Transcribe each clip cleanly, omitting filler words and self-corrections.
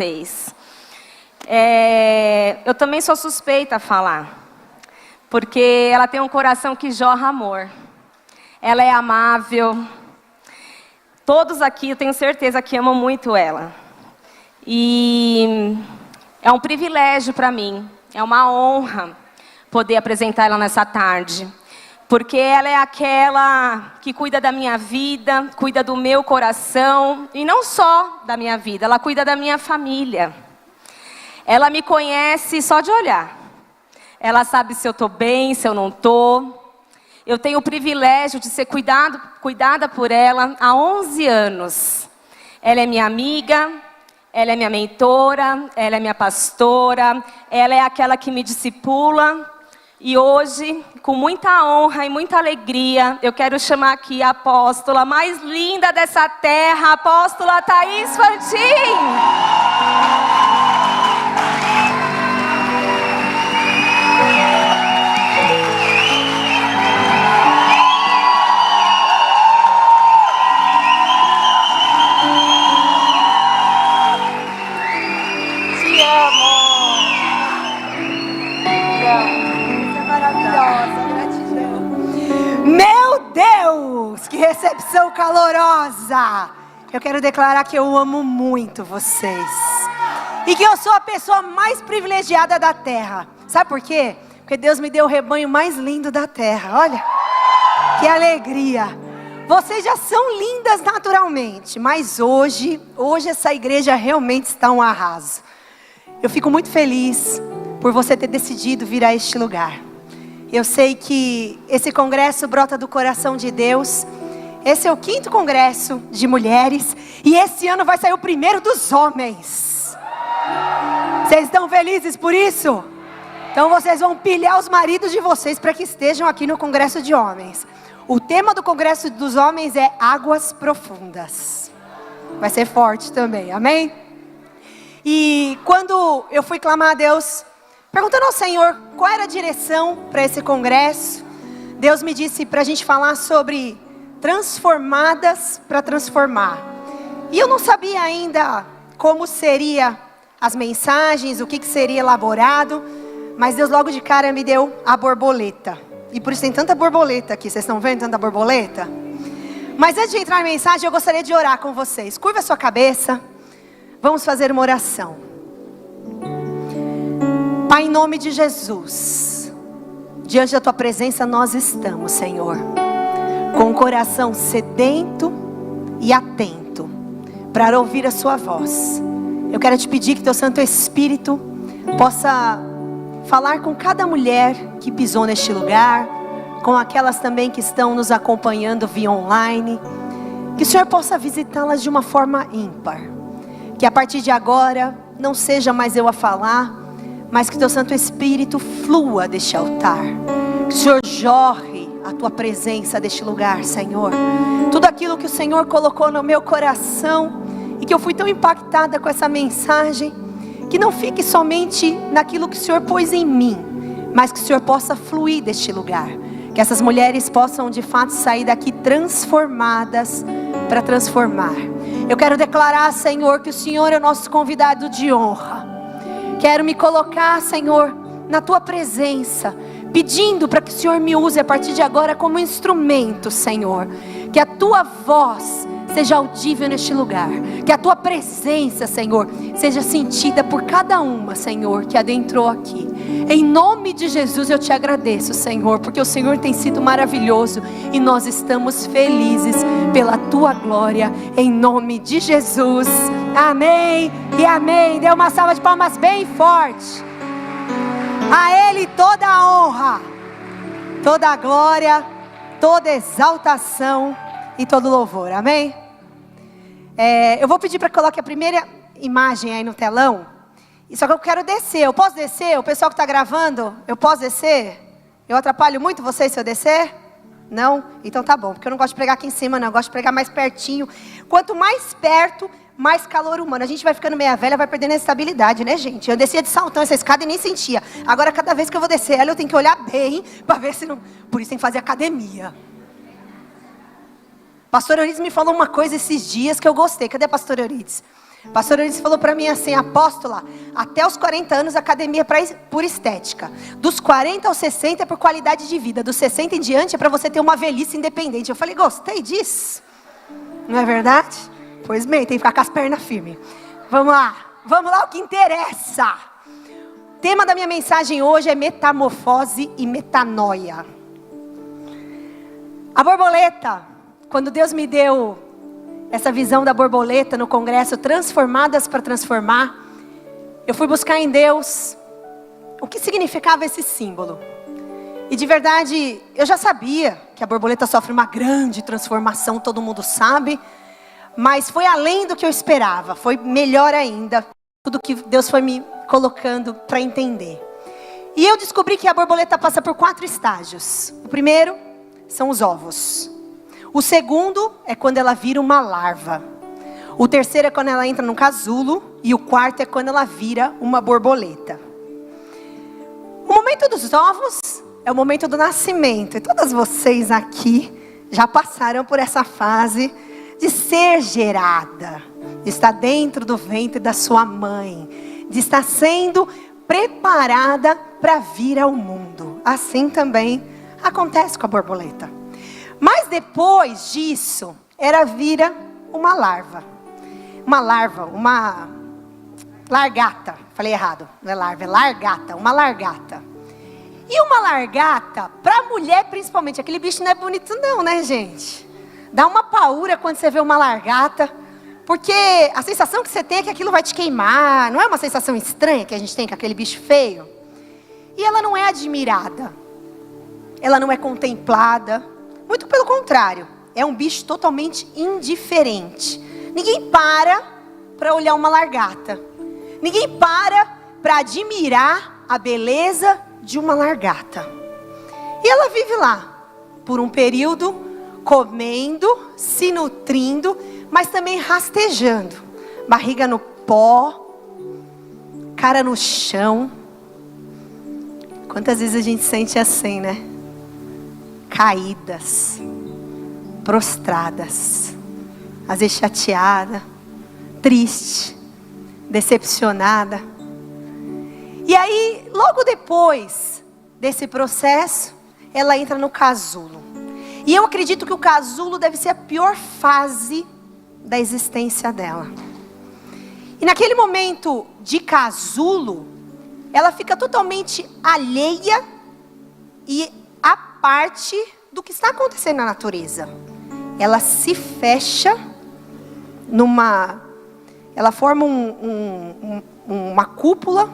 vocês. Eu também sou suspeita a falar, porque ela tem um coração que jorra amor. Ela é amável. Todos aqui, eu tenho certeza que amam muito ela. E é um privilégio para mim, é uma honra poder apresentar ela nessa tarde. Porque ela é aquela que cuida da minha vida, cuida do meu coração. E não só da minha vida, ela cuida da minha família. Ela me conhece só de olhar. Ela sabe se eu estou bem, se eu não estou. Eu tenho o privilégio de ser cuidada por ela há 11 anos. Ela é minha amiga, ela é minha mentora, ela é minha pastora, ela é aquela que me discipula. E hoje, com muita honra e muita alegria, eu quero chamar aqui a apóstola mais linda dessa terra, a apóstola Thaís Fantin. Te amo. Maravilhosa, gratidão. Meu Deus, que recepção calorosa! Eu quero declarar que eu amo muito vocês. E que eu sou a pessoa mais privilegiada da terra. Sabe por quê? Porque Deus me deu o rebanho mais lindo da terra. Olha, que alegria. Vocês já são lindas naturalmente, mas hoje essa igreja realmente está um arraso. Eu fico muito feliz por você ter decidido vir a este lugar. Eu sei que esse congresso brota do coração de Deus. Esse é o 5º congresso de mulheres. E esse ano vai sair o primeiro dos homens. Vocês estão felizes por isso? Então vocês vão pilhar os maridos de vocês para que estejam aqui no congresso de homens. O tema do congresso dos homens é águas profundas. Vai ser forte também, amém? E quando eu fui clamar a Deus, perguntando ao Senhor qual era a direção para esse congresso, Deus me disse para a gente falar sobre transformadas para transformar. E eu não sabia ainda como seria as mensagens, o que seria elaborado, mas Deus logo de cara me deu a borboleta. E por isso tem tanta borboleta aqui, vocês estão vendo tanta borboleta? Mas antes de entrar na mensagem, eu gostaria de orar com vocês. Curva a sua cabeça, vamos fazer uma oração. Pai, em nome de Jesus, diante da Tua presença nós estamos, Senhor, com o coração sedento e atento para ouvir a Sua voz. Eu quero te pedir que Teu Santo Espírito possa falar com cada mulher que pisou neste lugar, com aquelas também que estão nos acompanhando via online, que o Senhor possa visitá-las de uma forma ímpar, que a partir de agora não seja mais eu a falar, mas que Teu Santo Espírito flua deste altar. Que o Senhor jorre a Tua presença deste lugar, Senhor. Tudo aquilo que o Senhor colocou no meu coração e que eu fui tão impactada com essa mensagem, que não fique somente naquilo que o Senhor pôs em mim, mas que o Senhor possa fluir deste lugar. Que essas mulheres possam de fato sair daqui transformadas para transformar. Eu quero declarar, Senhor, que o Senhor é o nosso convidado de honra. Quero me colocar, Senhor, na Tua presença, pedindo para que o Senhor me use a partir de agora como instrumento, Senhor. Que a Tua voz seja audível neste lugar. Que a Tua presença, Senhor, seja sentida por cada uma, Senhor, que adentrou aqui. Em nome de Jesus eu te agradeço, Senhor, porque o Senhor tem sido maravilhoso e nós estamos felizes pela Tua glória, em nome de Jesus. Amém e amém. Dê uma salva de palmas bem forte. A Ele toda a honra, toda a glória, toda a exaltação e todo o louvor. Amém? Eu vou pedir para que coloque a primeira imagem aí no telão. Só que eu quero descer. Eu posso descer? O pessoal que está gravando, eu posso descer? Eu atrapalho muito vocês se eu descer? Não? Então tá bom, porque eu não gosto de pregar aqui em cima não. Eu gosto de pregar mais pertinho. Quanto mais perto, mais calor humano. A gente vai ficando meia velha, vai perdendo a estabilidade, né, gente? Eu descia de saltão essa escada e nem sentia. Agora cada vez que eu vou descer ela, eu tenho que olhar bem para ver se não... Por isso tem que fazer academia. Pastor Eurides me falou uma coisa esses dias que eu gostei. Cadê a pastor Eurides? A pastora Eunice falou para mim assim: apóstola, até os 40 anos academia por estética. Dos 40 aos 60 é por qualidade de vida. Dos 60 em diante é para você ter uma velhice independente. Eu falei, gostei disso. Não é verdade? Pois bem, tem que ficar com as pernas firmes. Vamos lá, o que interessa. O tema da minha mensagem hoje é metamorfose e metanoia. A borboleta, quando Deus me deu essa visão da borboleta no congresso, Transformadas para Transformar, eu fui buscar em Deus o que significava esse símbolo. E de verdade, eu já sabia que a borboleta sofre uma grande transformação, todo mundo sabe, mas foi além do que eu esperava, foi melhor ainda, tudo que Deus foi me colocando para entender. E eu descobri que a borboleta passa por 4 estágios. O primeiro são os ovos. O segundo é quando ela vira uma larva. O terceiro é quando ela entra num casulo. E o quarto é quando ela vira uma borboleta. O momento dos ovos é o momento do nascimento. E todas vocês aqui já passaram por essa fase de ser gerada, de estar dentro do ventre da sua mãe, de estar sendo preparada para vir ao mundo. Assim também acontece com a borboleta. Mas depois disso, ela vira uma larva. Uma largata. Falei errado, não é larva, é largata. Uma largata. E uma largata, para mulher principalmente, aquele bicho não é bonito não, né, gente? Dá uma paura quando você vê uma largata, porque a sensação que você tem é que aquilo vai te queimar. Não é uma sensação estranha que a gente tem com aquele bicho feio? E ela não é admirada. Ela não é contemplada. Muito pelo contrário, é um bicho totalmente indiferente. Ninguém para olhar uma largata. Ninguém para admirar a beleza de uma largata. E ela vive lá, por um período, comendo, se nutrindo, mas também rastejando. Barriga no pó, cara no chão. Quantas vezes a gente sente assim, né? Caídas, prostradas, às vezes chateada, triste, decepcionada. E aí, logo depois desse processo, ela entra no casulo. E eu acredito que o casulo deve ser a pior fase da existência dela. E naquele momento de casulo, ela fica totalmente alheia e a parte do que está acontecendo na natureza. Ela se fecha ela forma uma cúpula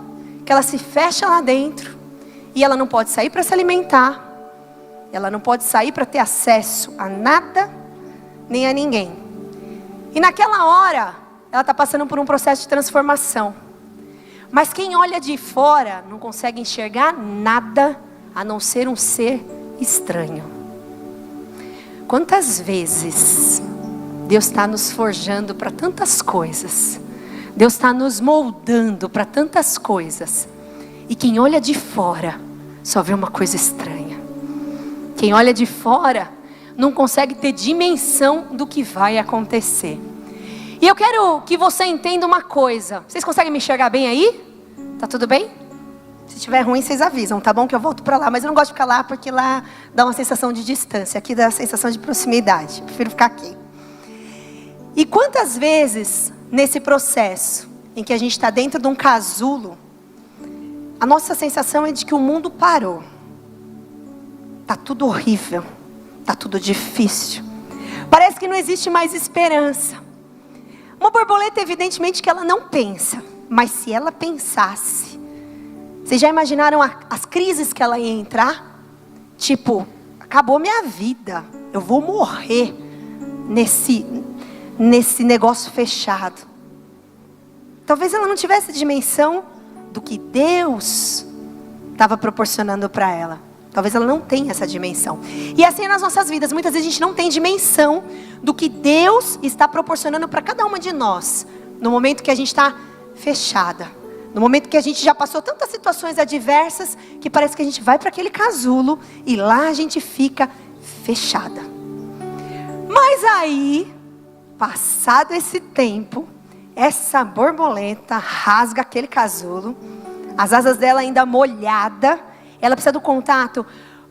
que ela se fecha lá dentro e ela não pode sair para se alimentar. Ela não pode sair para ter acesso a nada nem a ninguém. E naquela hora ela está passando por um processo de transformação. Mas quem olha de fora não consegue enxergar nada a não ser um ser estranho. Quantas vezes Deus está nos forjando para tantas coisas. Deus está nos moldando para tantas coisas. E quem olha de fora só vê uma coisa estranha. Quem olha de fora não consegue ter dimensão do que vai acontecer. E eu quero que você entenda uma coisa. Vocês conseguem me enxergar bem aí? Tá tudo bem? Se estiver ruim, vocês avisam, tá bom? Que eu volto para lá. Mas eu não gosto de ficar lá porque lá dá uma sensação de distância. Aqui dá a sensação de proximidade. Eu prefiro ficar aqui. E quantas vezes nesse processo em que a gente está dentro de um casulo, a nossa sensação é de que o mundo parou. Tá tudo horrível. Tá tudo difícil. Parece que não existe mais esperança. Uma borboleta, evidentemente que ela não pensa. Mas se ela pensasse, vocês já imaginaram as crises que ela ia entrar? Tipo, acabou minha vida. Eu vou morrer nesse negócio fechado. Talvez ela não tivesse dimensão do que Deus estava proporcionando para ela. Talvez ela não tenha essa dimensão. E assim é nas nossas vidas. Muitas vezes a gente não tem dimensão do que Deus está proporcionando para cada uma de nós. No momento que a gente está fechada. No momento que a gente já passou tantas situações adversas, que parece que a gente vai para aquele casulo e lá a gente fica fechada. Mas aí, passado esse tempo, essa borboleta rasga aquele casulo, as asas dela ainda molhada, ela precisa do contato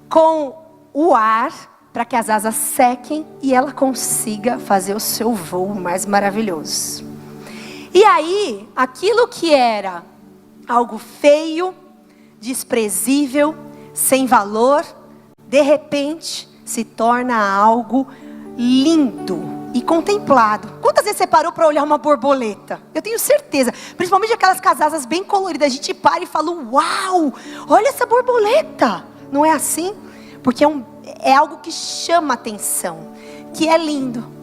com o ar, para que as asas sequem e ela consiga fazer o seu voo mais maravilhoso. E aí, aquilo que era algo feio, desprezível, sem valor, de repente se torna algo lindo e contemplado. Quantas vezes você parou para olhar uma borboleta? Eu tenho certeza, principalmente aquelas com as asas bem coloridas, a gente para e fala, uau, olha essa borboleta. Não é assim? Porque é algo que chama atenção, que é lindo.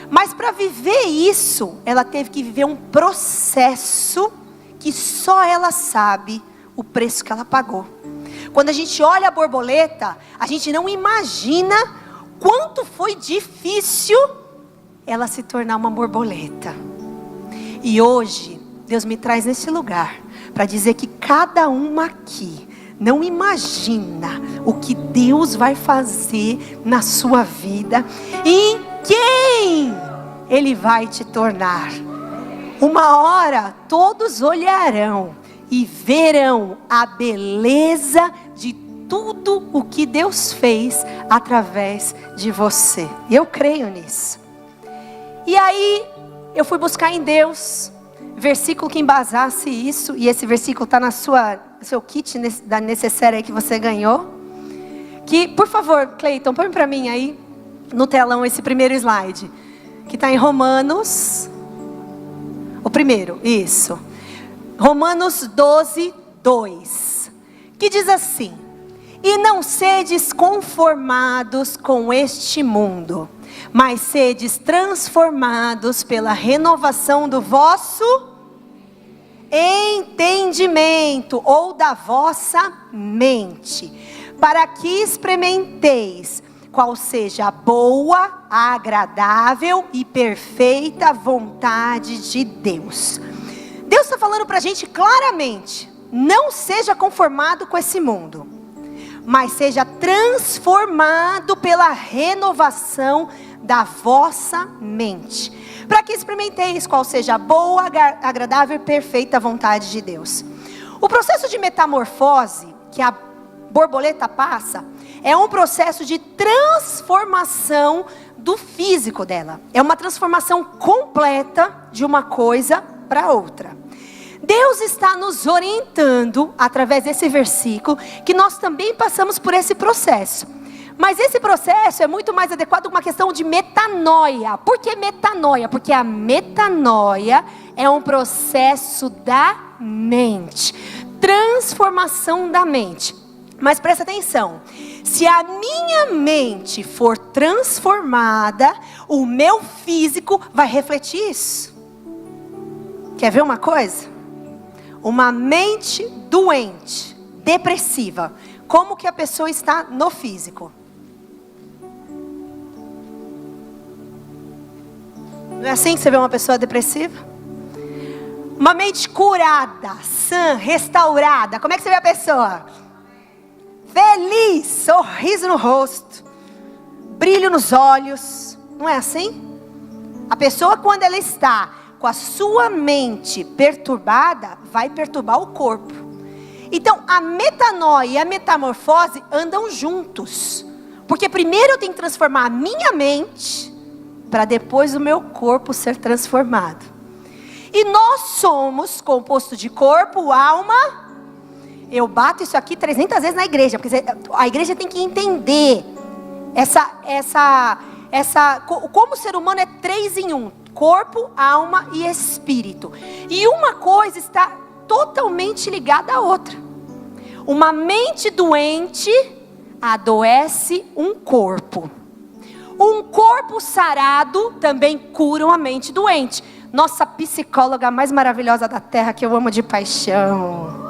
Mas para viver isso, ela teve que viver um processo que só ela sabe o preço que ela pagou. Quando a gente olha a borboleta, a gente não imagina quanto foi difícil ela se tornar uma borboleta. E hoje, Deus me traz nesse lugar para dizer que cada uma aqui não imagina o que Deus vai fazer na sua vida e em quem Ele vai te tornar. Uma hora todos olharão e verão a beleza de tudo o que Deus fez através de você. Eu creio nisso. E aí eu fui buscar em Deus versículo que embasasse isso, e esse versículo está no seu kit da necessária aí que você ganhou. Que, por favor, Cleiton, põe para mim aí no telão esse primeiro slide, que está em Romanos, o primeiro, isso, Romanos 12, 2, que diz assim: e não sedes conformados com este mundo, mas sedes transformados pela renovação do vosso entendimento, ou da vossa mente, para que experimenteis qual seja a boa, agradável e perfeita vontade de Deus. Deus está falando para a gente claramente: não seja conformado com esse mundo, mas seja transformado pela renovação da vossa mente, para que experimenteis qual seja a boa, agradável e perfeita vontade de Deus. O processo de metamorfose que a borboleta passa é um processo de transformação do físico dela. É uma transformação completa de uma coisa para outra. Deus está nos orientando através desse versículo que nós também passamos por esse processo. Mas esse processo é muito mais adequado com uma questão de metanoia. Por que metanoia? Porque a metanoia é um processo da mente, transformação da mente. Mas presta atenção, se a minha mente for transformada, o meu físico vai refletir isso. Quer ver uma coisa? Uma mente doente, depressiva, como que a pessoa está no físico? Não é assim que você vê uma pessoa depressiva? Uma mente curada, sã, restaurada, como é que você vê a pessoa? Feliz, sorriso no rosto, brilho nos olhos, não é assim? A pessoa, quando ela está com a sua mente perturbada, vai perturbar o corpo. Então a metanoia e a metamorfose andam juntos, porque primeiro eu tenho que transformar a minha mente, para depois o meu corpo ser transformado. E nós somos composto de corpo, alma. Eu bato isso aqui 300 vezes na igreja, porque a igreja tem que entender como o ser humano é 3 em 1: corpo, alma e espírito. E uma coisa está totalmente ligada à outra. Uma mente doente adoece um corpo. Um corpo sarado também cura uma mente doente. Nossa psicóloga mais maravilhosa da terra, que eu amo de paixão.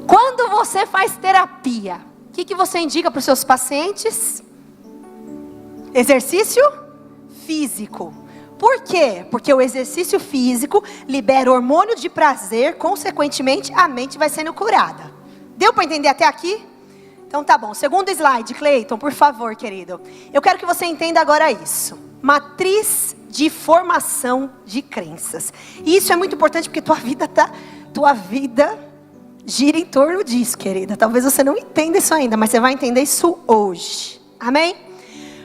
Quando você faz terapia, o que você indica para os seus pacientes? Exercício físico. Por quê? Porque o exercício físico libera hormônio de prazer, consequentemente a mente vai sendo curada. Deu para entender até aqui? Então tá bom, segundo slide, Cleiton, por favor, querido. Eu quero que você entenda agora isso. Matriz de formação de crenças. E isso é muito importante porque tua vida gira em torno disso, querida. Talvez você não entenda isso ainda, mas você vai entender isso hoje. Amém?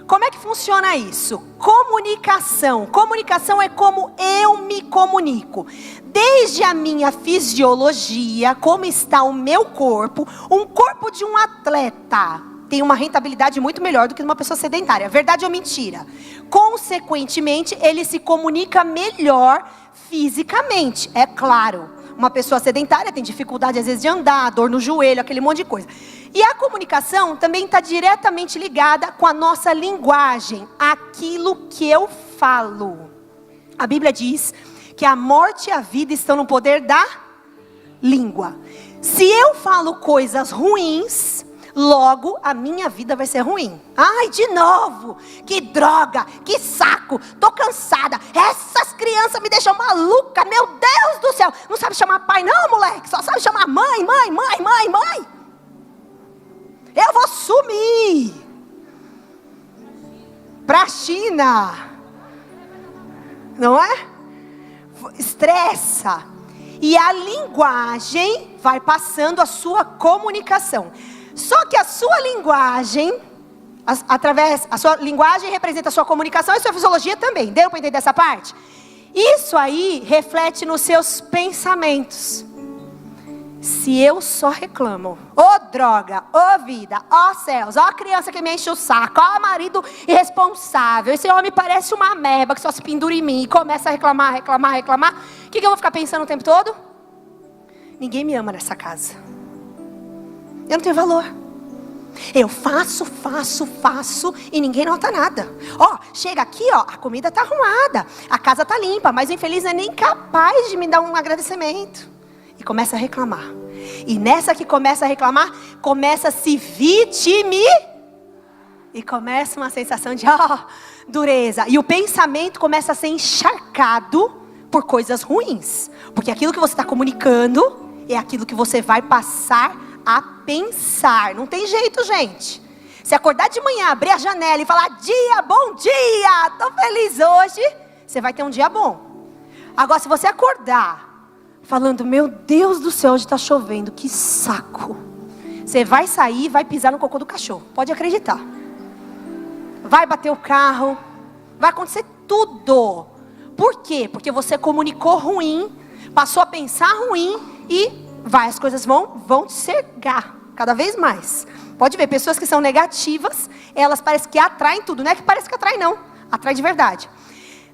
Como é que funciona isso? Comunicação. Comunicação é como eu me comunico. Desde a minha fisiologia, como está o meu corpo, um corpo de um atleta tem uma rentabilidade muito melhor do que de uma pessoa sedentária. Verdade ou mentira? Consequentemente, ele se comunica melhor fisicamente, é claro. Uma pessoa sedentária tem dificuldade às vezes de andar, dor no joelho, aquele monte de coisa. E a comunicação também está diretamente ligada com a nossa linguagem, aquilo que eu falo. A Bíblia diz que a morte e a vida estão no poder da língua. Se eu falo coisas ruins, logo a minha vida vai ser ruim. Ai, de novo, que droga, que saco, tô cansada. Essas crianças me deixam maluca, meu Deus do céu. Não sabe chamar pai não, moleque, só sabe chamar mãe. Eu vou sumir pra China. Não é? Estressa. E a linguagem vai passando a sua comunicação. Só que a sua linguagem, a sua linguagem representa a sua comunicação e a sua fisiologia também. Deu para entender essa parte? Isso aí reflete nos seus pensamentos. Se eu só reclamo, ô droga, ô vida, ó céus, ó criança que me enche o saco, ó marido irresponsável, esse homem parece uma ameba que só se pendura em mim e começa a reclamar. O que eu vou ficar pensando o tempo todo? Ninguém me ama nessa casa. Eu não tenho valor. Eu faço e ninguém nota nada. Ó, chega aqui, ó, a comida tá arrumada, a casa tá limpa, mas o infeliz não é nem capaz de me dar um agradecimento. E começa a reclamar. E nessa que começa a reclamar, começa a se vitimizar. E começa uma sensação de dureza. E o pensamento começa a ser encharcado por coisas ruins. Porque aquilo que você está comunicando é aquilo que você vai passar a pensar. Não tem jeito, gente. Se acordar de manhã, abrir a janela e falar: bom dia, tô feliz hoje, você vai ter um dia bom. Agora, se você acordar falando: meu Deus do céu, hoje está chovendo, que saco, você vai sair e vai pisar no cocô do cachorro. Pode acreditar. Vai bater o carro, vai acontecer tudo. Por quê? Porque você comunicou ruim, passou a pensar ruim e as coisas vão te cegar cada vez mais. Pode ver, pessoas que são negativas, elas parecem que atraem tudo. Não é que parece que atrai não, atrai de verdade.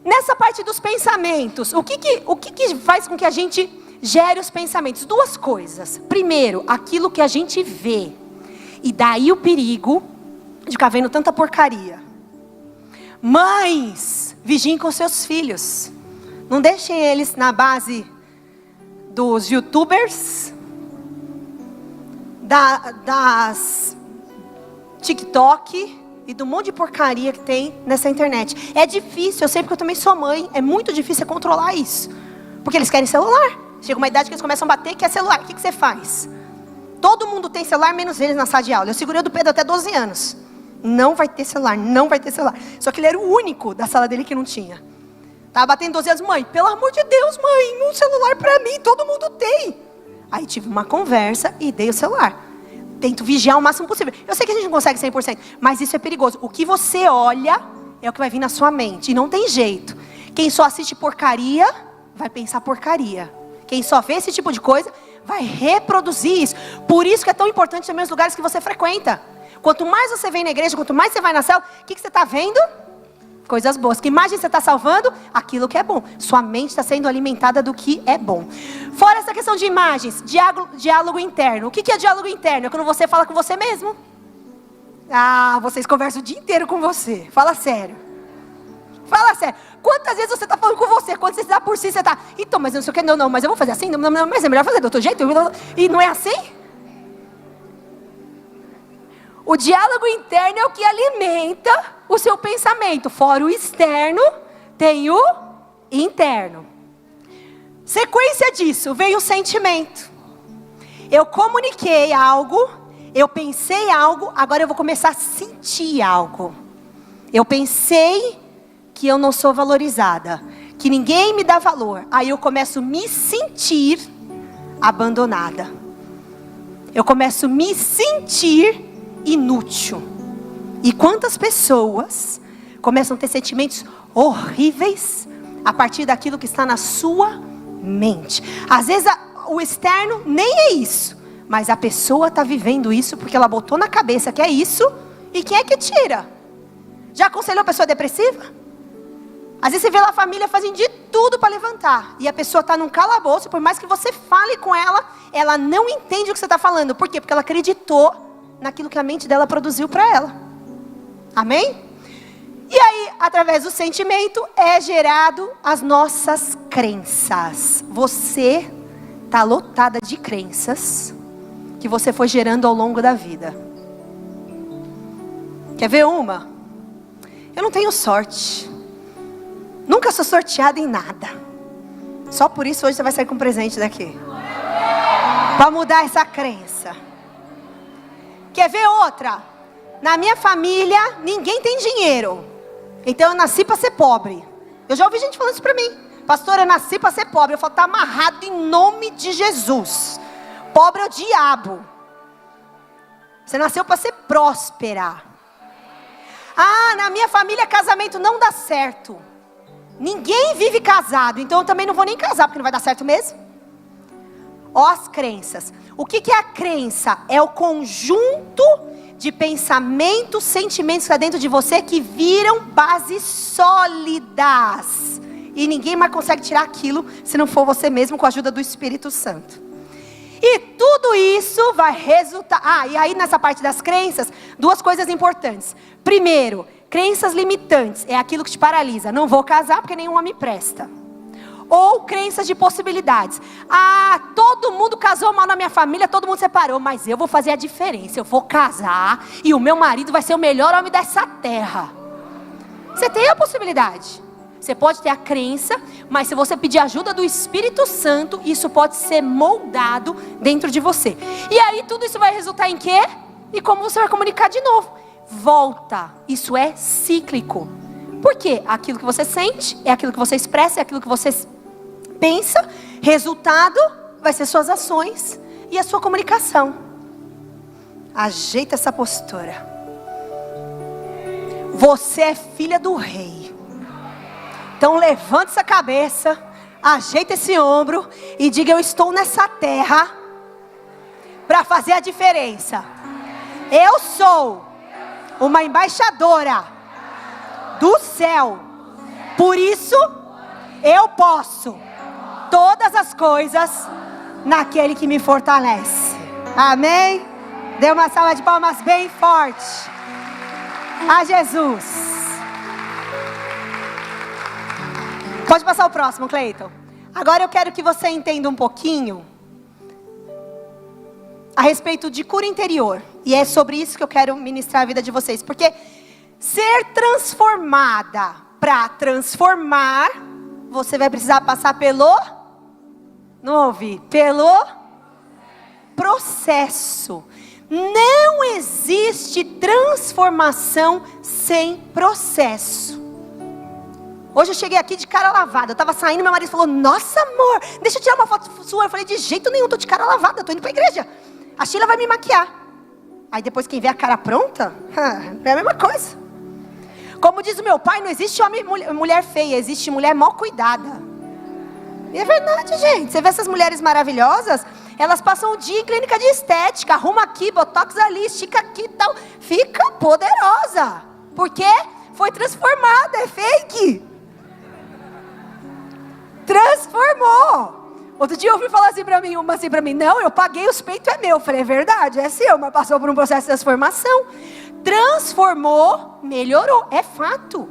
Nessa parte dos pensamentos, o que faz com que a gente gere os pensamentos? Duas coisas. Primeiro, aquilo que a gente vê. E daí o perigo de ficar vendo tanta porcaria. Mães, vigiem com seus filhos. Não deixem eles na base dos youtubers, das TikTok e do monte de porcaria que tem nessa internet. É difícil, eu sei porque eu também sou mãe. É muito difícil controlar isso. Porque eles querem celular. Chega uma idade que eles começam a bater, quer celular. O que você faz? Todo mundo tem celular, menos eles na sala de aula. Eu segurei o do Pedro até 12 anos. Não vai ter celular, não vai ter celular. Só que ele era o único da sala dele que não tinha. Tava batendo 12 anos, mãe, pelo amor de Deus, mãe, um celular pra mim, todo mundo tem. Aí tive uma conversa e dei o celular. Tento vigiar o máximo possível. Eu sei que a gente não consegue 100%, mas isso é perigoso. O que você olha é o que vai vir na sua mente. E não tem jeito. Quem só assiste porcaria, vai pensar porcaria. Quem só vê esse tipo de coisa, vai reproduzir isso. Por isso que é tão importante também os lugares que você frequenta. Quanto mais você vem na igreja, quanto mais você vai na célula, o que você está vendo? Coisas boas. Que imagem você está salvando? Aquilo que é bom. Sua mente está sendo alimentada do que é bom. Fora essa questão de imagens, diálogo interno. O que é diálogo interno? É quando você fala com você mesmo. Vocês conversam o dia inteiro com você. Fala sério. Fala sério. Quantas vezes você está falando com você? Quando você está por si, você está... Então, mas eu não sei o que. Não, mas eu vou fazer assim. Não, mas é melhor fazer do outro jeito. E não é assim? O diálogo interno é o que alimenta o seu pensamento. Fora o externo, tem o interno. Sequência disso, vem o sentimento. Eu comuniquei algo Eu pensei algo, agora eu vou começar a sentir algo. Eu pensei que eu não sou valorizada, que ninguém me dá valor. Aí eu começo a me sentir abandonada. Eu começo a me sentir inútil. E quantas pessoas começam a ter sentimentos horríveis a partir daquilo que está na sua mente. Às vezes o externo nem é isso, mas a pessoa está vivendo isso porque ela botou na cabeça que é isso. E quem é que tira? Já aconselhou a pessoa depressiva? Às vezes você vê lá a família fazendo de tudo para levantar, e a pessoa está num calabouço. Por mais que você fale com ela, ela não entende o que você está falando. Por quê? Porque ela acreditou naquilo que a mente dela produziu para ela. Amém? E aí, através do sentimento, é gerado as nossas crenças. Você está lotada de crenças que você foi gerando ao longo da vida. Quer ver uma? Eu não tenho sorte. Nunca sou sorteada em nada. Só por isso hoje você vai sair com um presente daqui. Para mudar essa crença. Quer ver outra? Na minha família, ninguém tem dinheiro. Então eu nasci para ser pobre. Eu já ouvi gente falando isso para mim. Pastora, eu nasci para ser pobre. Eu falo, está amarrado em nome de Jesus. Pobre é o diabo. Você nasceu para ser próspera. Ah, na minha família casamento não dá certo. Ninguém vive casado, então eu também não vou nem casar, porque não vai dar certo mesmo. Ó as crenças. O que é a crença? É o conjunto de pensamentos, sentimentos que está dentro de você que viram bases sólidas. E ninguém mais consegue tirar aquilo se não for você mesmo, com a ajuda do Espírito Santo. E tudo isso vai resultar... e aí nessa parte das crenças, duas coisas importantes. Primeiro, crenças limitantes, é aquilo que te paralisa. Não vou casar porque nenhum homem presta. Ou crenças de possibilidades. Todo mundo casou mal na minha família, todo mundo separou, mas eu vou fazer a diferença. Eu vou casar e o meu marido vai ser o melhor homem dessa terra. Você tem a possibilidade. Você pode ter a crença, mas se você pedir ajuda do Espírito Santo, isso pode ser moldado dentro de você. E aí tudo isso vai resultar em quê? E como você vai comunicar de novo? Volta. Isso é cíclico. Por quê? Aquilo que você sente, é aquilo que você expressa, é aquilo que você pensa. Resultado vai ser suas ações e a sua comunicação. Ajeita essa postura. Você é filha do rei. Então levante essa cabeça, ajeita esse ombro e diga: eu estou nessa terra para fazer a diferença. Eu sou uma embaixadora do céu. Por isso eu posso todas as coisas naquele que me fortalece. Amém? Dê uma salva de palmas bem forte a Jesus. Pode passar o próximo, Cleiton. Agora eu quero que você entenda um pouquinho a respeito de cura interior. E é sobre isso que eu quero ministrar a vida de vocês. Porque ser transformada para transformar, você vai precisar passar pelo... Não ouvi. Pelo processo. Não existe transformação sem processo. Hoje eu cheguei aqui de cara lavada. Eu estava saindo, meu marido falou: nossa, amor, deixa eu tirar uma foto sua. Eu falei: de jeito nenhum, estou de cara lavada, estou indo para a igreja. A Sheila vai me maquiar. Aí depois quem vê a cara pronta, é a mesma coisa. Como diz o meu pai, não existe homem, mulher feia, existe mulher mal cuidada. E é verdade, gente. Você vê essas mulheres maravilhosas, elas passam o dia em clínica de estética, arruma aqui, botox ali, estica aqui e tal. Fica poderosa. Por quê? Foi transformada, é fake. Transformou. Outro dia eu ouvi falar assim pra mim, não, eu paguei, os peitos é meu. Eu falei: é verdade, é seu, mas passou por um processo de transformação. Transformou, melhorou, é fato.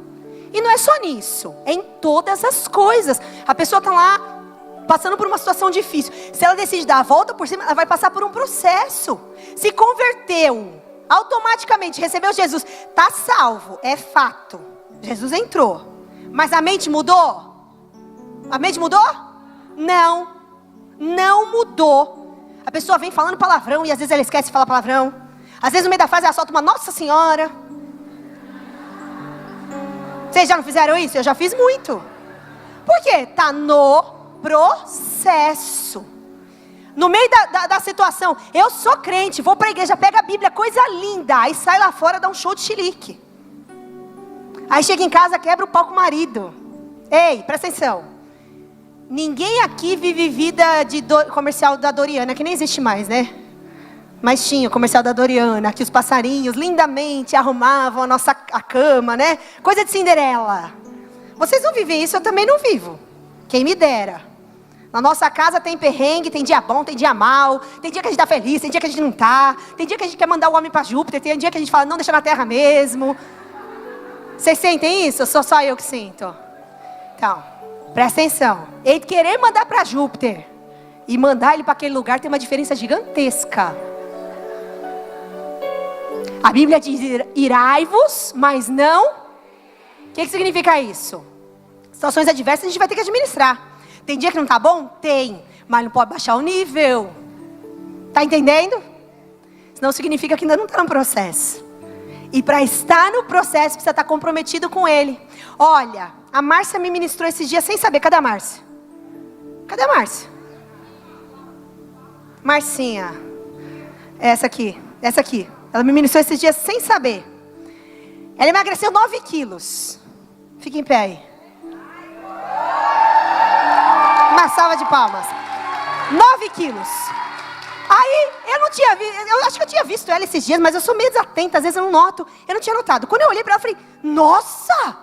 E não é só nisso, é em todas as coisas. A pessoa está lá passando por uma situação difícil. Se ela decide dar a volta por cima, ela vai passar por um processo. Se converteu, automaticamente recebeu Jesus, está salvo, é fato. Jesus entrou, mas a mente mudou? A mente mudou? Não mudou. A pessoa vem falando palavrão e às vezes ela esquece de falar palavrão. Às vezes no meio da frase ela solta uma Nossa Senhora. Vocês já não fizeram isso? Eu já fiz muito. Por quê? Está no processo. No meio da situação. Eu sou crente, vou para a igreja, pega a Bíblia, coisa linda. Aí sai lá fora, dá um show de chilique. Aí chega em casa, quebra o pau com o marido. Ei, presta atenção. Ninguém aqui vive vida de comercial da Doriana, que nem existe mais, né? Mas tinha o comercial da Doriana, que os passarinhos lindamente arrumavam a cama, né? Coisa de Cinderela. Vocês não vivem isso, eu também não vivo. Quem me dera. Na nossa casa tem perrengue, tem dia bom, tem dia mal. Tem dia que a gente tá feliz, tem dia que a gente não tá. Tem dia que a gente quer mandar o homem para Júpiter. Tem dia que a gente fala, não, deixa na terra mesmo. Vocês sentem isso? Ou só eu que sinto? Então, presta atenção. Ele querer mandar para Júpiter e mandar ele para aquele lugar tem uma diferença gigantesca. A Bíblia diz, irai-vos, mas não. O que significa isso? Situações adversas a gente vai ter que administrar. Tem dia que não tá bom? Tem. Mas não pode baixar o nível. Tá entendendo? Senão significa que ainda não está no processo. E para estar no processo, precisa estar comprometido com ele. Olha, a Márcia me ministrou esses dias sem saber. Cadê a Márcia? Cadê a Márcia? Marcinha. Essa aqui. Ela me ministrou esses dias sem saber. Ela emagreceu 9 quilos. Fica em pé aí. Uma salva de palmas. 9 quilos. Aí, eu não tinha visto, eu acho que eu tinha visto ela esses dias, mas eu sou meio desatenta, às vezes eu não noto. Eu não tinha notado. Quando eu olhei pra ela, eu falei, nossa,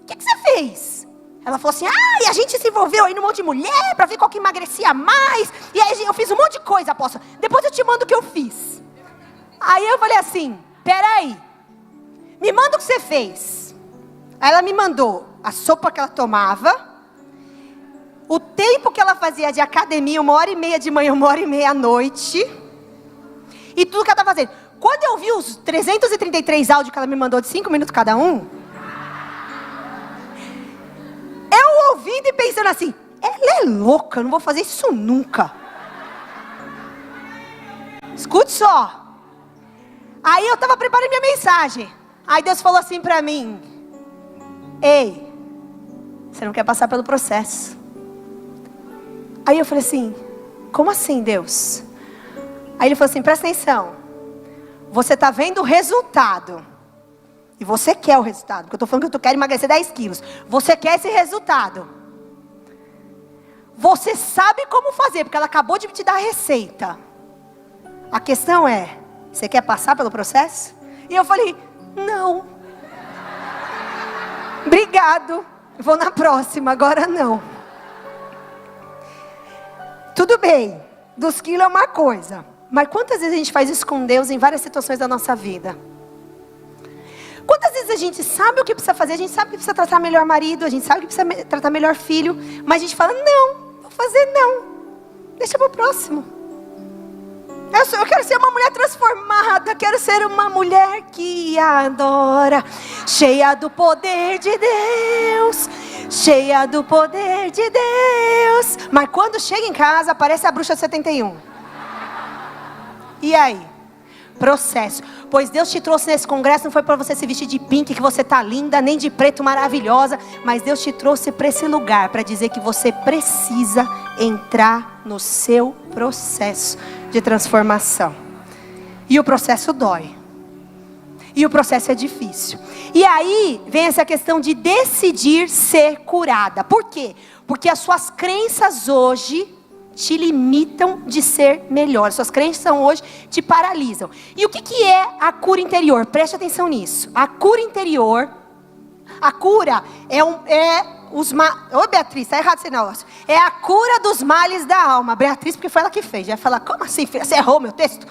o que você fez? Ela falou assim, e a gente se envolveu aí num monte de mulher, pra ver qual que emagrecia mais. E aí eu fiz um monte de coisa, apóstolo. Depois eu te mando o que eu fiz. Aí eu falei assim, peraí, me manda o que você fez. Aí ela me mandou a sopa que ela tomava, o tempo que ela fazia de academia, 1h30 de manhã, 1h30 à noite. E tudo que ela estava fazendo. Quando eu vi os 333 áudios que ela me mandou de 5 minutos cada um, eu ouvindo e pensando assim, ela é louca, eu não vou fazer isso nunca. Escute só. Aí eu estava preparando minha mensagem. Aí Deus falou assim para mim, ei, você não quer passar pelo processo. Aí eu falei assim, como assim, Deus? Aí ele falou assim, presta atenção. Você está vendo o resultado. E você quer o resultado. Porque eu estou falando que eu quero emagrecer 10 quilos. Você quer esse resultado. Você sabe como fazer, porque ela acabou de te dar a receita. A questão é, você quer passar pelo processo? E eu falei, não. Obrigado. Vou na próxima, agora não. Tudo bem, dos quilos é uma coisa. Mas quantas vezes a gente faz isso com Deus em várias situações da nossa vida? Quantas vezes a gente sabe o que precisa fazer, a gente sabe que precisa tratar melhor marido, a gente sabe que precisa tratar melhor filho, mas a gente fala, não, vou fazer não. Deixa para o próximo. Eu quero ser uma mulher transformada, quero ser uma mulher que adora, cheia do poder de Deus, cheia do poder de Deus. Mas quando chega em casa, aparece a bruxa 71. E aí? Processo. Pois Deus te trouxe nesse congresso, não foi para você se vestir de pink, que você tá linda, nem de preto maravilhosa, mas Deus te trouxe para esse lugar, para dizer que você precisa entrar no seu processo de transformação. E o processo dói. E o processo é difícil. E aí vem essa questão de decidir ser curada. Por quê? Porque as suas crenças hoje te limitam de ser melhor. As suas crenças hoje te paralisam. E o que é a cura interior? Preste atenção nisso. A cura interior, a cura Ô Beatriz, tá errado esse negócio. É a cura dos males da alma. Beatriz, porque foi ela que fez. Já vai falar, como assim, filha? Você errou meu texto?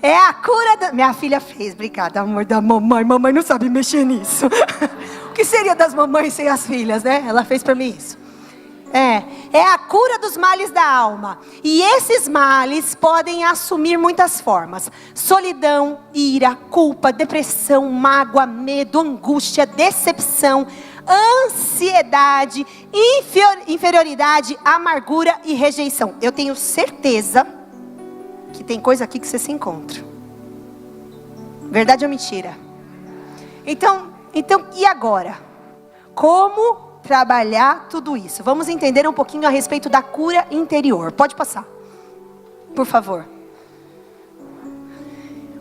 É a cura da... Minha filha fez, obrigada, amor da mamãe. Mamãe não sabe mexer nisso. O que seria das mamães sem as filhas, né? Ela fez pra mim isso. É a cura dos males da alma. E esses males podem assumir muitas formas. Solidão, ira, culpa, depressão, mágoa, medo, angústia, decepção, ansiedade, inferioridade, amargura e rejeição. Eu tenho certeza que tem coisa aqui que você se encontra. Verdade ou mentira? Então, e agora? Como trabalhar tudo isso? Vamos entender um pouquinho a respeito da cura interior. Pode passar, por favor.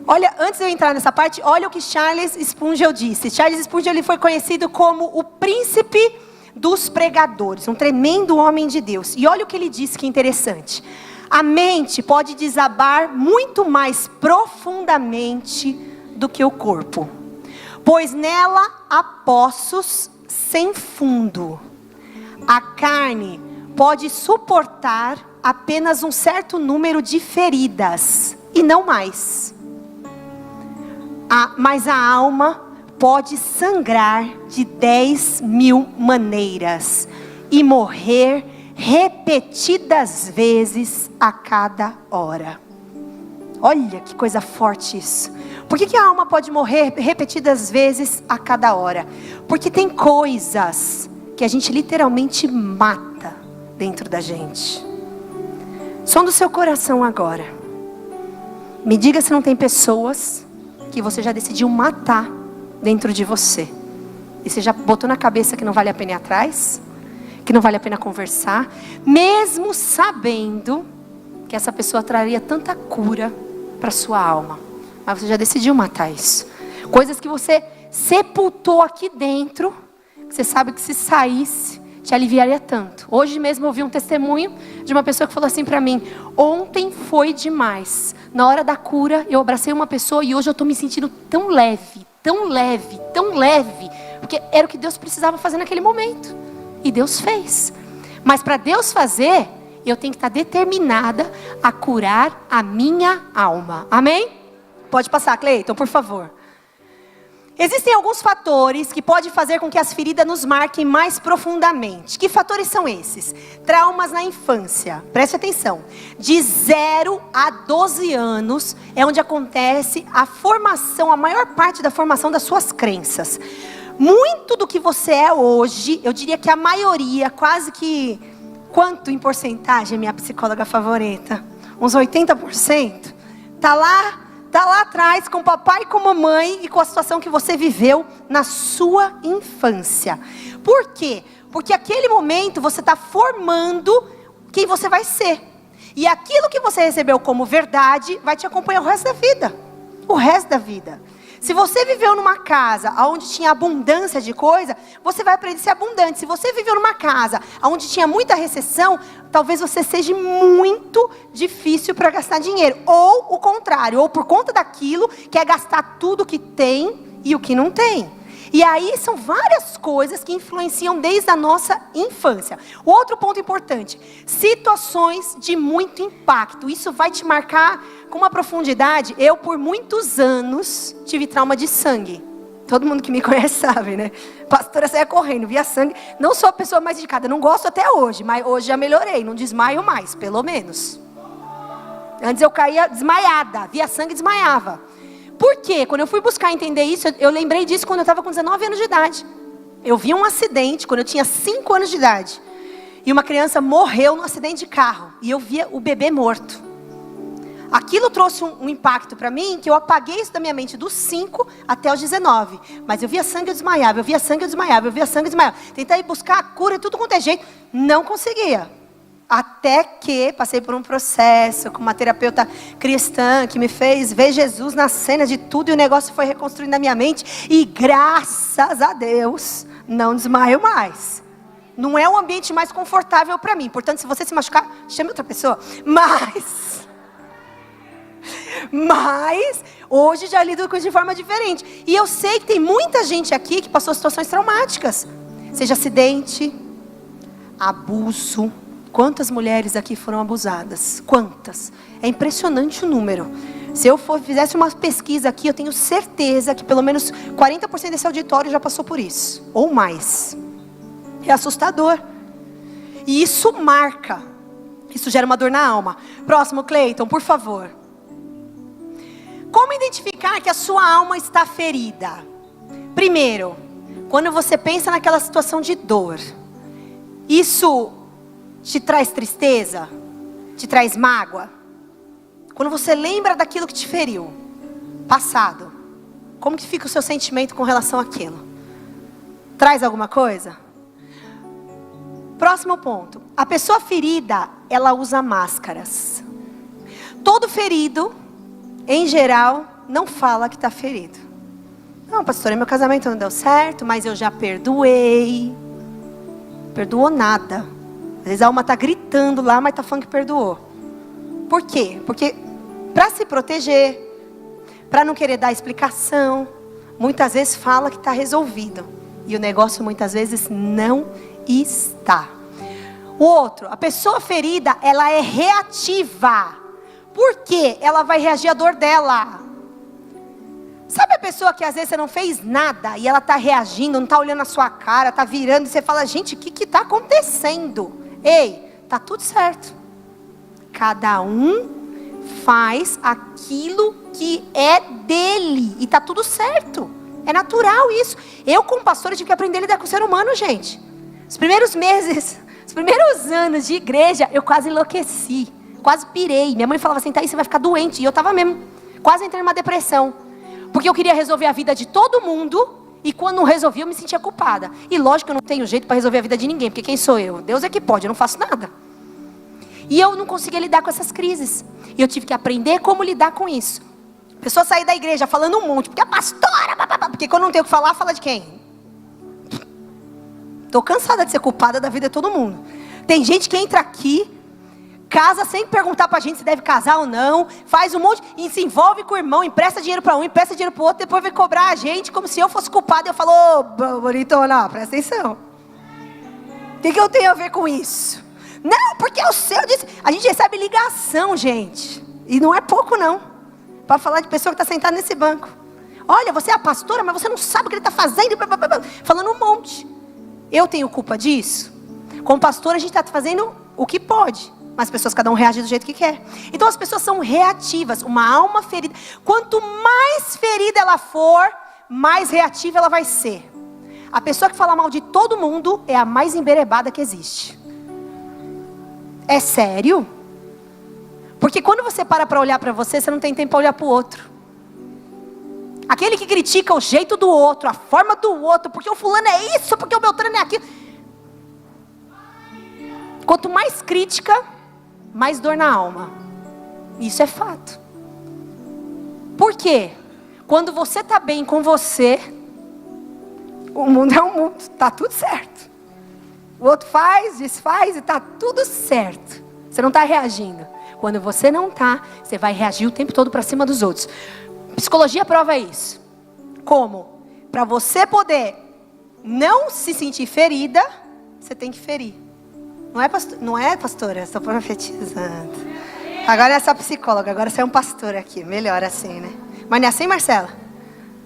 Olha, antes de eu entrar nessa parte, olha o que Charles Spurgeon disse. Charles Spurgeon, ele foi conhecido como o príncipe dos pregadores, um tremendo homem de Deus. E olha o que ele disse, que interessante. A mente pode desabar muito mais profundamente do que o corpo, pois nela há poços sem fundo. A carne pode suportar apenas um certo número de feridas, e não mais. Mas a alma pode sangrar de 10.000 maneiras e morrer repetidas vezes a cada hora. Olha que coisa forte isso. Por que a alma pode morrer repetidas vezes a cada hora? Porque tem coisas que a gente literalmente mata dentro da gente. Som do seu coração agora. Me diga se não tem pessoas que você já decidiu matar dentro de você. E você já botou na cabeça que não vale a pena ir atrás, que não vale a pena conversar, mesmo sabendo que essa pessoa traria tanta cura para sua alma. Mas você já decidiu matar isso. Coisas que você sepultou aqui dentro, que você sabe que se saísse, te aliviaria tanto. Hoje mesmo eu ouvi um testemunho de uma pessoa que falou assim para mim: ontem foi demais. Na hora da cura, eu abracei uma pessoa e hoje eu estou me sentindo tão leve, tão leve, tão leve. Porque era o que Deus precisava fazer naquele momento. E Deus fez. Mas para Deus fazer, eu tenho que estar determinada a curar a minha alma. Amém? Pode passar, Cleiton, por favor. Existem alguns fatores que podem fazer com que as feridas nos marquem mais profundamente. Que fatores são esses? Traumas na infância. Preste atenção. De 0 a 12 anos é onde acontece a formação, a maior parte da formação das suas crenças. Muito do que você é hoje, eu diria que a maioria, quase que... Quanto em porcentagem, minha psicóloga favorita? Uns 80%? Tá lá atrás com o papai e com a mamãe e com a situação que você viveu na sua infância. Por quê? Porque aquele momento você está formando quem você vai ser. E aquilo que você recebeu como verdade vai te acompanhar o resto da vida. O resto da vida. Se você viveu numa casa onde tinha abundância de coisa, você vai aprender a ser abundante. Se você viveu numa casa onde tinha muita recessão, talvez você seja muito difícil para gastar dinheiro. Ou o contrário, ou por conta daquilo, quer gastar tudo que tem e o que não tem. E aí são várias coisas que influenciam desde a nossa infância. O outro ponto importante, situações de muito impacto. Isso vai te marcar com uma profundidade. Eu, por muitos anos, tive trauma de sangue. Todo mundo que me conhece sabe, né? Pastora saia correndo, via sangue. Não sou a pessoa mais indicada, não gosto até hoje. Mas hoje já melhorei, não desmaio mais, pelo menos. Antes eu caía desmaiada, via sangue e desmaiava. Por quê? Quando eu fui buscar entender isso, eu lembrei disso quando eu estava com 19 anos de idade. Eu vi um acidente quando eu tinha 5 anos de idade. E uma criança morreu num acidente de carro. E eu via o bebê morto. Aquilo trouxe um impacto para mim, que eu apaguei isso da minha mente dos 5 até os 19. Mas eu via sangue, eu desmaiava, eu via sangue, eu desmaiava, eu via sangue, eu desmaiava. Tentei buscar a cura, tudo quanto é jeito, não conseguia. Até que passei por um processo com uma terapeuta cristã que me fez ver Jesus na cena de tudo e o negócio foi reconstruindo na minha mente. E graças a Deus, não desmaio mais. Não é um ambiente mais confortável para mim. Portanto, se você se machucar, chame outra pessoa. Mas hoje já lido com isso de forma diferente. E eu sei que tem muita gente aqui que passou situações traumáticas. Seja acidente, abuso. Quantas mulheres aqui foram abusadas? Quantas? É impressionante o número. Se eu fizesse uma pesquisa aqui, eu tenho certeza que pelo menos 40% desse auditório já passou por isso. Ou mais. É assustador. E isso marca. Isso gera uma dor na alma. Próximo, Cleiton, por favor. Como identificar que a sua alma está ferida? Primeiro, quando você pensa naquela situação de dor, isso te traz tristeza? Te traz mágoa? Quando você lembra daquilo que te feriu, passado, Como que fica o seu sentimento com relação àquilo? Traz alguma coisa? Próximo ponto. A pessoa ferida, ela usa máscaras. Todo ferido, em geral, não fala que está ferido. Não, pastora, meu casamento não deu certo, mas eu já perdoei. Perdoou nada. Às vezes a alma está gritando lá, mas está falando que perdoou. Por quê? Porque para se proteger, para não querer dar explicação, muitas vezes fala que está resolvido. E o negócio muitas vezes não está. O outro, a pessoa ferida, ela é reativa. Por quê? Ela vai reagir à dor dela. Sabe a pessoa que às vezes você não fez nada e ela está reagindo, não está olhando na sua cara, está virando e você fala, gente, o que está acontecendo? Ei, está tudo certo. Cada um faz aquilo que é dele e está tudo certo. É natural isso. Eu, como pastora, tive que aprender a lidar com o ser humano, gente. Os primeiros meses, os primeiros anos de igreja, eu quase enlouqueci. Quase pirei. Minha mãe falava assim, Thaís, você vai ficar doente. E eu estava mesmo. Quase entrei numa depressão. Porque eu queria resolver a vida de todo mundo. E quando não resolvia, eu me sentia culpada. E lógico que eu não tenho jeito para resolver a vida de ninguém. Porque quem sou eu? Deus é que pode, eu não faço nada. E eu não conseguia lidar com essas crises. E eu tive que aprender como lidar com isso. A pessoa sair da igreja falando um monte. Porque a pastora... Porque quando não tem o que falar, fala de quem? Estou cansada de ser culpada da vida de todo mundo. Tem gente que entra aqui, casa sem perguntar pra gente se deve casar ou não, faz um monte, e se envolve com o irmão, empresta dinheiro para um, empresta dinheiro para o outro, depois vem cobrar a gente como se eu fosse culpada. Eu falo, ô, bonitona, presta atenção. O que eu tenho a ver com isso? Não, porque é o seu. A gente recebe ligação, gente, e não é pouco não, para falar de pessoa que está sentada nesse banco. Olha, você é a pastora, mas você não sabe o que ele está fazendo, falando um monte. Eu tenho culpa disso? Como pastor, a gente está fazendo o que pode. Mas as pessoas, cada um reage do jeito que quer. Então as pessoas são reativas. Uma alma ferida. Quanto mais ferida ela for, mais reativa ela vai ser. A pessoa que fala mal de todo mundo é a mais emberebada que existe. É sério? Porque quando você para olhar para você, você não tem tempo para olhar para o outro. Aquele que critica o jeito do outro, a forma do outro, porque o fulano é isso, porque o Beltrano é aquilo. Quanto mais crítica, mais dor na alma. Isso é fato. Por quê? Quando você está bem com você, o mundo é um mundo, está tudo certo. O outro faz, desfaz e está tudo certo. Você não está reagindo. Quando você não está, você vai reagir o tempo todo para cima dos outros. Psicologia prova isso. Como? Para você poder não se sentir ferida, você tem que ferir. Não é pastora? Estou profetizando. Agora é essa psicóloga, agora você é um pastor aqui. Melhor assim, né? Mas não é assim, Marcela?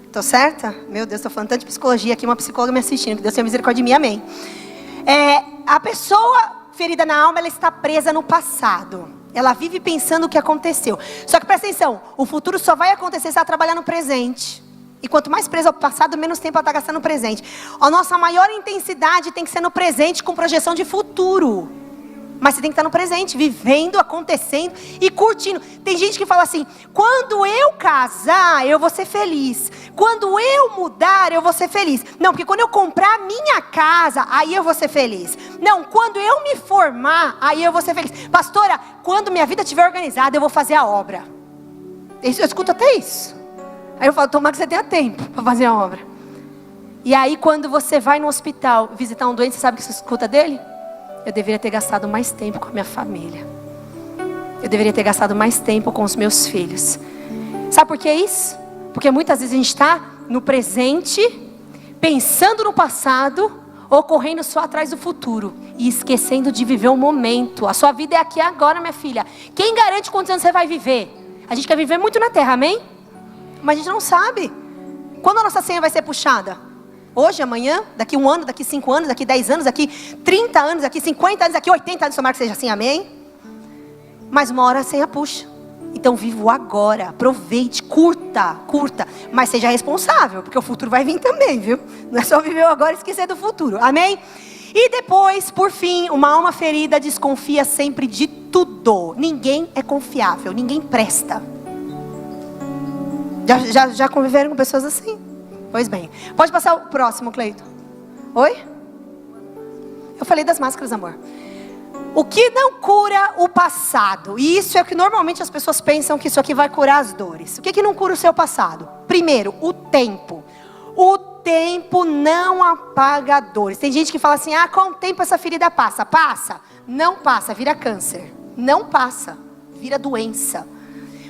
Estou certa? Meu Deus, estou falando tanto de psicologia aqui, uma psicóloga me assistindo. Que Deus tenha misericórdia de mim, amém. A pessoa ferida na alma, ela está presa no passado. Ela vive pensando o que aconteceu. Só que presta atenção, o futuro só vai acontecer se ela trabalhar no presente. E quanto mais presa ao passado, menos tempo ela está gastando no presente. A nossa maior intensidade tem que ser no presente, com projeção de futuro. Mas você tem que estar no presente, vivendo, acontecendo e curtindo. Tem gente que fala assim, quando eu casar, eu vou ser feliz. Quando eu mudar, eu vou ser feliz. Não, porque quando eu comprar a minha casa, aí eu vou ser feliz. Não, quando eu me formar, aí eu vou ser feliz. Pastora, quando minha vida estiver organizada, eu vou fazer a obra. Eu escuto até isso. Aí eu falo, tomara que você tenha tempo para fazer a obra. E aí quando você vai no hospital visitar um doente, você sabe o que você escuta dele? Eu deveria ter gastado mais tempo com a minha família. Eu deveria ter gastado mais tempo com os meus filhos. Sabe por que isso? Porque muitas vezes a gente está no presente, pensando no passado, ou correndo só atrás do futuro. E esquecendo de viver o momento. A sua vida é aqui agora, minha filha. Quem garante quantos anos você vai viver? A gente quer viver muito na terra, amém? Mas a gente não sabe. Quando a nossa senha vai ser puxada? Hoje, amanhã, daqui 1 ano, daqui 5 anos, daqui 10 anos, daqui 30 anos, daqui 50 anos, daqui 80 anos, tomara que seja assim, amém? Mas uma hora a senha puxa. Então viva o agora, aproveite, curta, mas seja responsável, porque o futuro vai vir também, viu? Não é só viver o agora e esquecer do futuro, amém? E depois, por fim, uma alma ferida desconfia sempre de tudo. Ninguém é confiável, ninguém presta. Já conviveram com pessoas assim? Pois bem. Pode passar o próximo, Cleito. Oi? Eu falei das máscaras, amor. O que não cura o passado? E isso é o que normalmente as pessoas pensam que isso aqui vai curar as dores. O que não cura o seu passado? Primeiro, o tempo. O tempo não apaga dores. Tem gente que fala assim, com o tempo essa ferida passa. Passa? Não passa, vira câncer. Não passa, vira doença.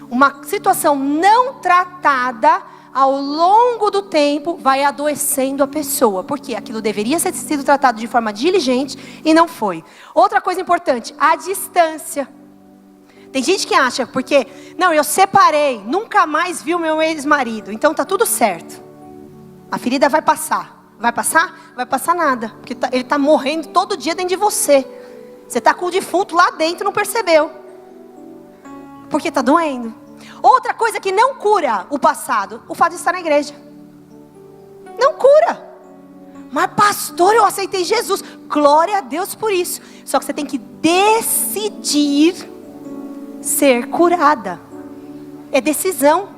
Uma situação não tratada ao longo do tempo vai adoecendo a pessoa. Porque aquilo deveria ter sido tratado de forma diligente e não foi. Outra coisa importante, a distância. Tem gente que acha, porque, não, eu separei, nunca mais vi o meu ex-marido, então tá tudo certo. A ferida vai passar. Vai passar? Vai passar nada. Porque ele está morrendo todo dia dentro de você. Você está com o defunto lá dentro e não percebeu. Porque está doendo. Outra coisa que não cura o passado, o fato de estar na igreja. Não cura. Mas pastor, eu aceitei Jesus. Glória a Deus por isso. Só que você tem que decidir ser curada. É decisão.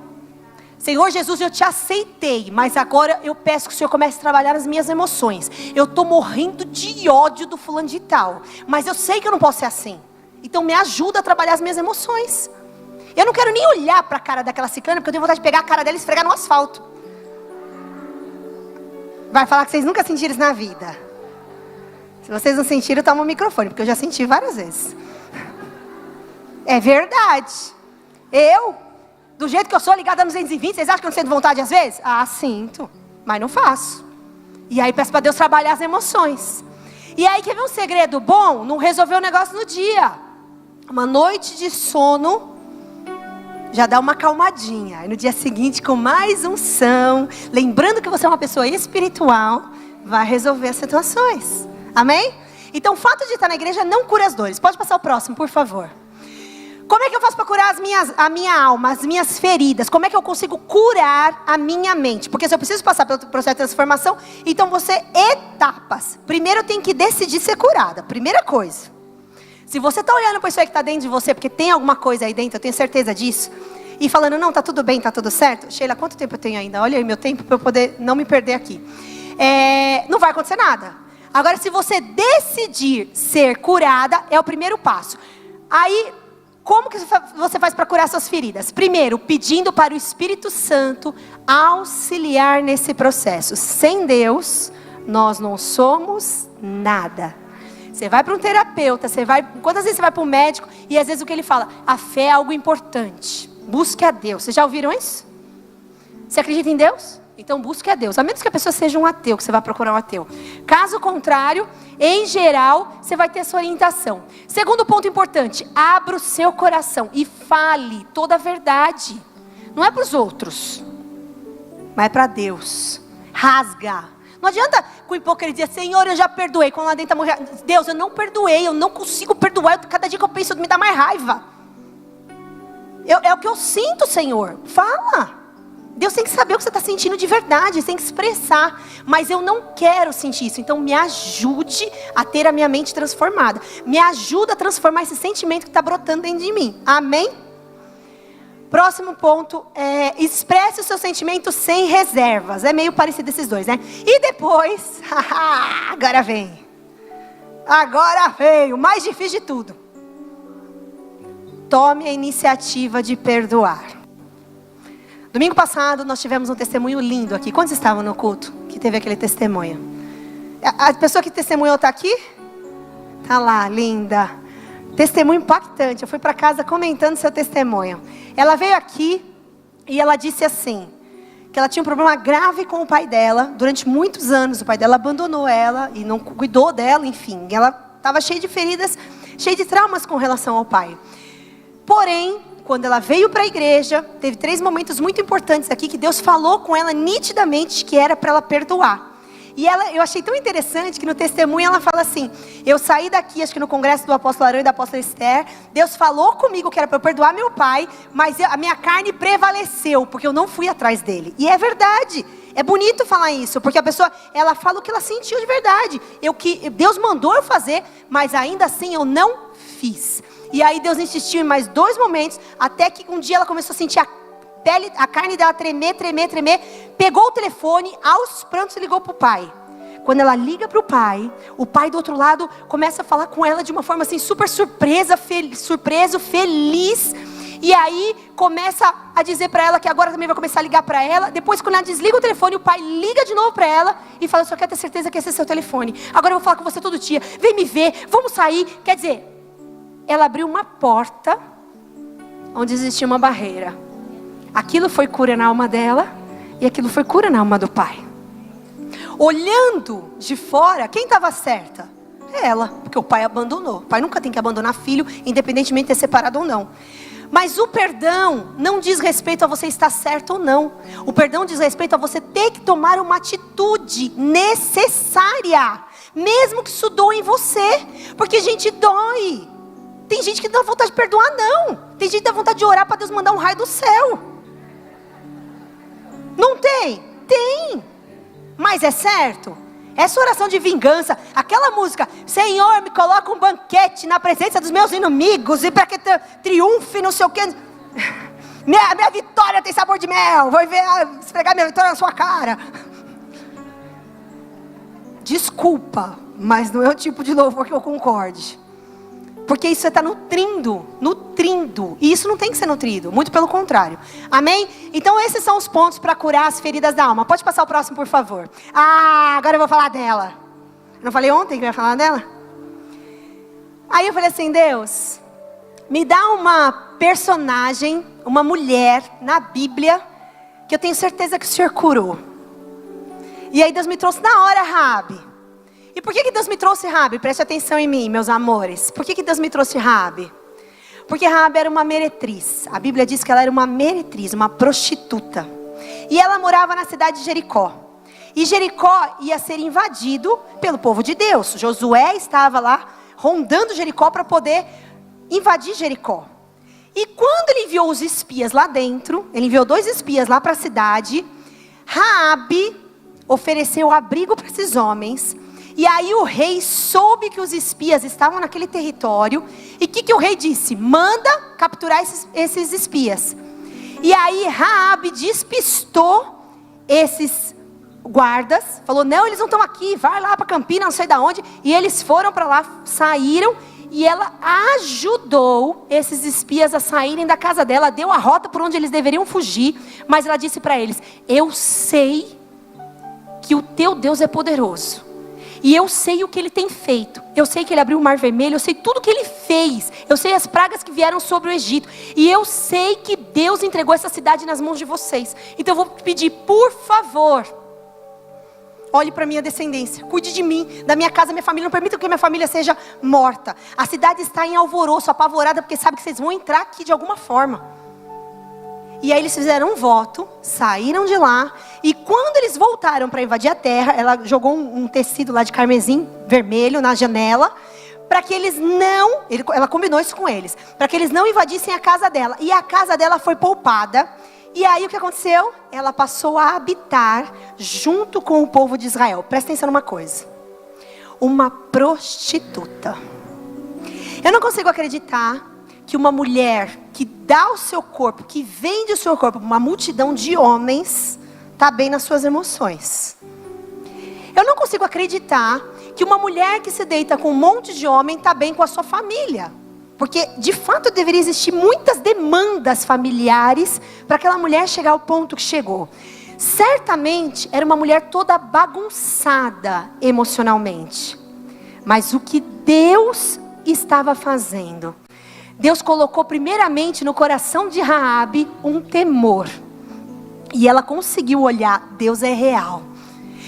Senhor Jesus, eu te aceitei, mas agora eu peço que o Senhor comece a trabalhar as minhas emoções. Eu estou morrendo de ódio do fulano de tal, mas eu sei que eu não posso ser assim. Então me ajuda a trabalhar as minhas emoções. Eu não quero nem olhar para a cara daquela ciclana, porque eu tenho vontade de pegar a cara dela e esfregar no asfalto. Vai falar que vocês nunca sentiram isso na vida. Se vocês não sentiram, toma o microfone, porque eu já senti várias vezes. É verdade. Do jeito que eu sou ligada a 220, vocês acham que eu não sinto vontade às vezes? Sinto, mas não faço. E aí peço para Deus trabalhar as emoções. E aí quer ver um segredo bom? Não resolver o negócio no dia. Uma noite de sono já dá uma acalmadinha. E no dia seguinte, com mais unção, lembrando que você é uma pessoa espiritual, vai resolver as situações. Amém? Então o fato de estar na igreja não cura as dores. Pode passar o próximo, por favor. Como é que eu faço para curar a minha alma, as minhas feridas? Como é que eu consigo curar a minha mente? Porque se eu preciso passar pelo processo de transformação, então vou ser etapas. Primeiro eu tenho que decidir ser curada. Primeira coisa. Se você está olhando para isso aí que está dentro de você, porque tem alguma coisa aí dentro, eu tenho certeza disso, e falando, não, está tudo bem, está tudo certo. Sheila, quanto tempo eu tenho ainda? Olha aí meu tempo para eu poder não me perder aqui. Não vai acontecer nada. Agora, se você decidir ser curada, é o primeiro passo. Aí, como que você faz para curar suas feridas? Primeiro, pedindo para o Espírito Santo auxiliar nesse processo. Sem Deus, nós não somos nada. Você vai para um terapeuta, quantas vezes você vai para um médico e às vezes o que ele fala? A fé é algo importante. Busque a Deus. Vocês já ouviram isso? Você acredita em Deus? Então busque a Deus. A menos que a pessoa seja um ateu, que você vai procurar um ateu. Caso contrário, em geral, você vai ter essa orientação. Segundo ponto importante, abra o seu coração e fale toda a verdade. Não é para os outros, mas é para Deus. Rasga. Não adianta com hipocrisia, Senhor, eu já perdoei. Quando lá dentro morrer, Deus, eu não perdoei, eu não consigo perdoar. Cada dia que eu penso, me dá mais raiva. É o que eu sinto, Senhor. Fala. Deus tem que saber o que você está sentindo de verdade, você tem que expressar. Mas eu não quero sentir isso, então me ajude a ter a minha mente transformada. Me ajuda a transformar esse sentimento que está brotando dentro de mim. Amém? Próximo ponto é expresse o seu sentimento sem reservas. É meio parecido esses dois, né? E depois, agora vem. Agora vem, o mais difícil de tudo. Tome a iniciativa de perdoar. Domingo passado nós tivemos um testemunho lindo aqui. Quantos estavam no culto que teve aquele testemunho? A pessoa que testemunhou está aqui? Está lá, linda. Testemunho impactante. Eu fui para casa comentando seu testemunho. Ela veio aqui e ela disse assim, que ela tinha um problema grave com o pai dela. Durante muitos anos o pai dela abandonou ela e não cuidou dela, enfim. Ela estava cheia de feridas, cheia de traumas com relação ao pai. Porém, quando ela veio para a igreja, teve 3 momentos muito importantes aqui que Deus falou com ela nitidamente que era para ela perdoar. E eu achei tão interessante que no testemunho ela fala assim, eu saí daqui, acho que no congresso do apóstolo Arão e da apóstola Esther, Deus falou comigo que era para eu perdoar meu pai, mas a minha carne prevaleceu, porque eu não fui atrás dele. E é verdade, é bonito falar isso, porque a pessoa, ela fala o que ela sentiu de verdade. Deus mandou eu fazer, mas ainda assim eu não fiz. E aí Deus insistiu em mais 2 momentos, até que um dia ela começou a sentir a carne dela tremer. Pegou o telefone, aos prantos ligou para o pai. Quando ela liga para o pai do outro lado começa a falar com ela de uma forma assim super surpreso, feliz. E aí começa a dizer para ela que agora também vai começar a ligar para ela. Depois, quando ela desliga o telefone, o pai liga de novo para ela e fala: só quero ter certeza que esse é seu telefone. Agora eu vou falar com você todo dia. Vem me ver, vamos sair. Quer dizer, ela abriu uma porta onde existia uma barreira. Aquilo foi cura na alma dela e aquilo foi cura na alma do pai. Olhando de fora, quem estava certa? Ela, porque o pai abandonou. O pai nunca tem que abandonar filho, independentemente de ter separado ou não. Mas o perdão não diz respeito a você estar certo ou não. O perdão diz respeito a você ter que tomar uma atitude necessária, mesmo que isso doa em você. Porque, gente, dói. Tem gente que não dá vontade de perdoar, não. Tem gente que dá vontade de orar para Deus mandar um raio do céu. Não tem? Tem. Mas é certo? Essa oração de vingança, aquela música: Senhor, me coloca um banquete na presença dos meus inimigos, e para que triunfe, não sei o que. Minha vitória tem sabor de mel. Vou esfregar minha vitória na sua cara. Desculpa, mas não é o tipo de louvor que eu concorde. Porque isso você está nutrindo. E isso não tem que ser nutrido, muito pelo contrário. Amém? Então esses são os pontos para curar as feridas da alma. Pode passar o próximo, por favor. Agora eu vou falar dela. Não falei ontem que eu ia falar dela? Aí eu falei assim: Deus, me dá uma personagem, uma mulher na Bíblia que eu tenho certeza que o Senhor curou. E aí Deus me trouxe na hora Raabe. E por que Deus me trouxe Raabe? Preste atenção em mim, meus amores. Por que Deus me trouxe Raabe? Porque Raabe era uma meretriz. A Bíblia diz que ela era uma meretriz, uma prostituta. E ela morava na cidade de Jericó. E Jericó ia ser invadido pelo povo de Deus. Josué estava lá rondando Jericó para poder invadir Jericó. E quando ele enviou os espias lá dentro, ele enviou 2 espias lá para a cidade, Raabe ofereceu abrigo para esses homens. E aí o rei soube que os espias estavam naquele território. E o que o rei disse? Manda capturar esses espias. E aí Raabe despistou esses guardas. Falou: não, eles não estão aqui. Vai lá para Campina, não sei de onde. E eles foram para lá, saíram. E ela ajudou esses espias a saírem da casa dela. Deu a rota por onde eles deveriam fugir. Mas ela disse para eles: eu sei que o teu Deus é poderoso. E eu sei o que ele tem feito. Eu sei que ele abriu o mar vermelho. Eu sei tudo que ele fez. Eu sei as pragas que vieram sobre o Egito. E eu sei que Deus entregou essa cidade nas mãos de vocês. Então eu vou pedir, por favor, olhe para a minha descendência. Cuide de mim, da minha casa, minha família. Não permita que minha família seja morta. A cidade está em alvoroço, apavorada, porque sabe que vocês vão entrar aqui de alguma forma. E aí eles fizeram um voto, saíram de lá. E quando eles voltaram para invadir a terra, ela jogou um tecido lá de carmesim vermelho na janela, para que eles não, ela combinou isso com eles, para que eles não invadissem a casa dela. E a casa dela foi poupada. E aí o que aconteceu? Ela passou a habitar junto com o povo de Israel. Presta atenção numa coisa: uma prostituta. Eu não consigo acreditar que uma mulher que dá o seu corpo, que vende o seu corpo para uma multidão de homens, está bem nas suas emoções. Eu não consigo acreditar que uma mulher que se deita com um monte de homem está bem com a sua família. Porque, de fato, deveria existir muitas demandas familiares para aquela mulher chegar ao ponto que chegou. Certamente, era uma mulher toda bagunçada emocionalmente. Mas o que Deus estava fazendo? Deus colocou primeiramente no coração de Raabe um temor. E ela conseguiu olhar: Deus é real.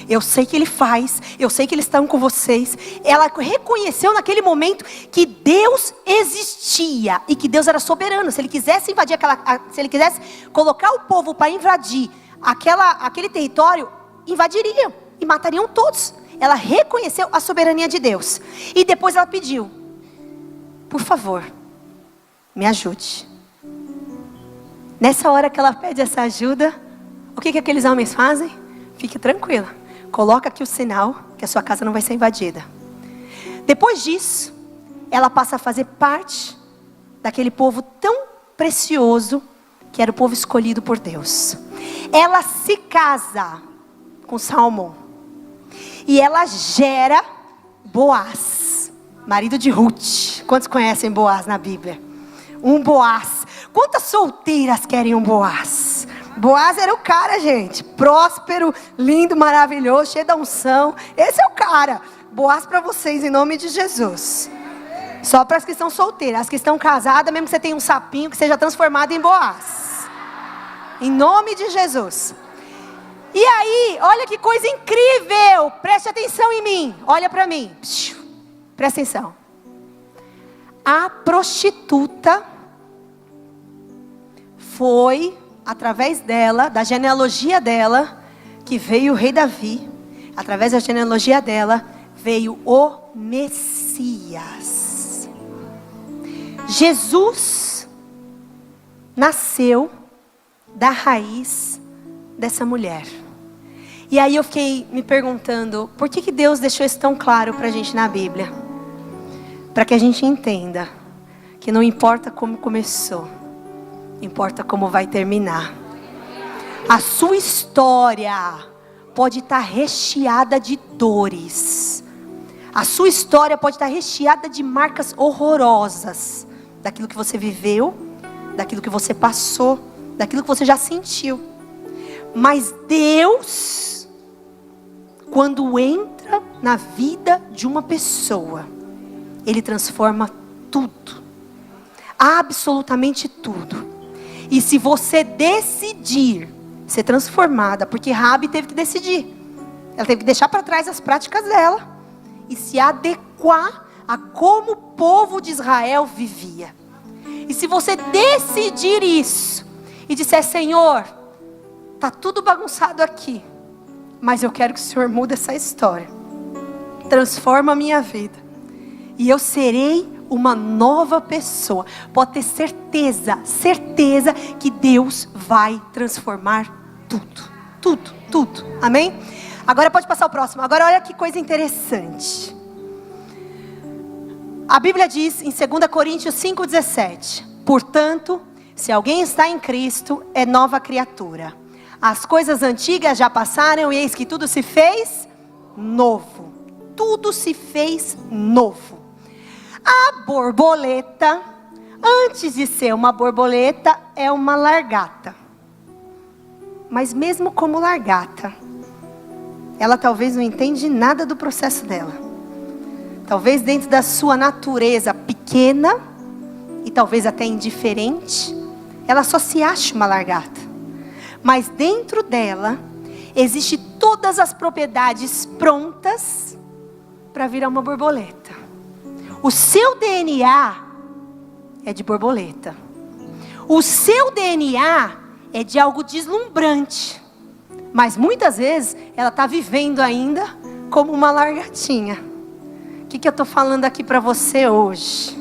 Eu sei que Ele faz, eu sei que Eles estão com vocês. Ela reconheceu naquele momento que Deus existia e que Deus era soberano. Se Ele quisesse invadir se Ele quisesse colocar o povo para invadir aquele território, invadiriam e matariam todos. Ela reconheceu a soberania de Deus. E depois ela pediu: por favor, me ajude. Nessa hora que ela pede essa ajuda, o que aqueles homens fazem? Fique tranquila, coloca aqui o sinal que a sua casa não vai ser invadida. Depois disso, ela passa a fazer parte daquele povo tão precioso que era o povo escolhido por Deus. Ela se casa com Salmão. E ela gera Boaz, marido de Ruth. Quantos conhecem Boaz na Bíblia? Um Boaz. Quantas solteiras querem um Boaz? Boaz era o cara, gente. Próspero, lindo, maravilhoso, cheio da unção. Esse é o cara. Boaz para vocês, em nome de Jesus. Só para as que estão solteiras. As que estão casadas, mesmo que você tenha um sapinho, que seja transformado em Boaz. Em nome de Jesus. E aí, olha que coisa incrível. Preste atenção em mim. Olha para mim. Presta atenção. A prostituta foi, através dela, da genealogia dela, que veio o rei Davi. Através da genealogia dela, veio o Messias. Jesus nasceu da raiz dessa mulher. E aí eu fiquei me perguntando, por que Deus deixou isso tão claro para a gente na Bíblia? Para que a gente entenda que não importa como começou, importa como vai terminar. A sua história pode estar recheada de dores. A sua história pode estar recheada de marcas horrorosas. Daquilo que você viveu, daquilo que você passou, daquilo que você já sentiu. Mas Deus, quando entra na vida de uma pessoa, Ele transforma tudo. Absolutamente tudo. E se você decidir ser transformada, porque Raabe teve que decidir. Ela teve que deixar para trás as práticas dela e se adequar a como o povo de Israel vivia. E se você decidir isso e disser, Senhor, está tudo bagunçado aqui, mas eu quero que o Senhor mude essa história, transforma a minha vida, e eu serei uma nova pessoa. Pode ter certeza que Deus vai transformar tudo, amém? Agora pode passar o próximo. Agora olha que coisa interessante. A Bíblia diz em 2 Coríntios 5,17: portanto, se alguém está em Cristo, é nova criatura. As coisas antigas já passaram e eis que tudo se fez novo. Tudo se fez novo. A borboleta, antes de ser uma borboleta, é uma largata. Mas mesmo como largata, ela talvez não entende nada do processo dela. Talvez dentro da sua natureza pequena, e talvez até indiferente, ela só se acha uma largata. Mas dentro dela, existe todas as propriedades prontas para virar uma borboleta. O seu DNA é de borboleta. O seu DNA é de algo deslumbrante. Mas muitas vezes, ela está vivendo ainda como uma largatinha. O que eu estou falando aqui para você hoje?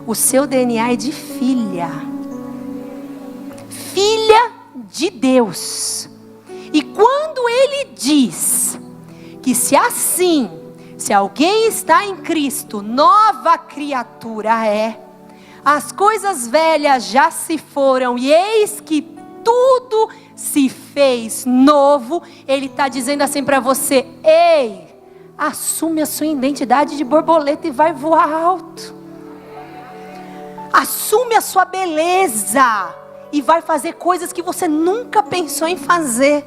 O seu DNA é de filha. Filha de Deus. E quando Ele diz que se alguém está em Cristo, nova criatura é. As coisas velhas já se foram e eis que tudo se fez novo. Ele está dizendo assim para você: ei, assume a sua identidade de borboleta e vai voar alto. Assume a sua beleza e vai fazer coisas que você nunca pensou em fazer.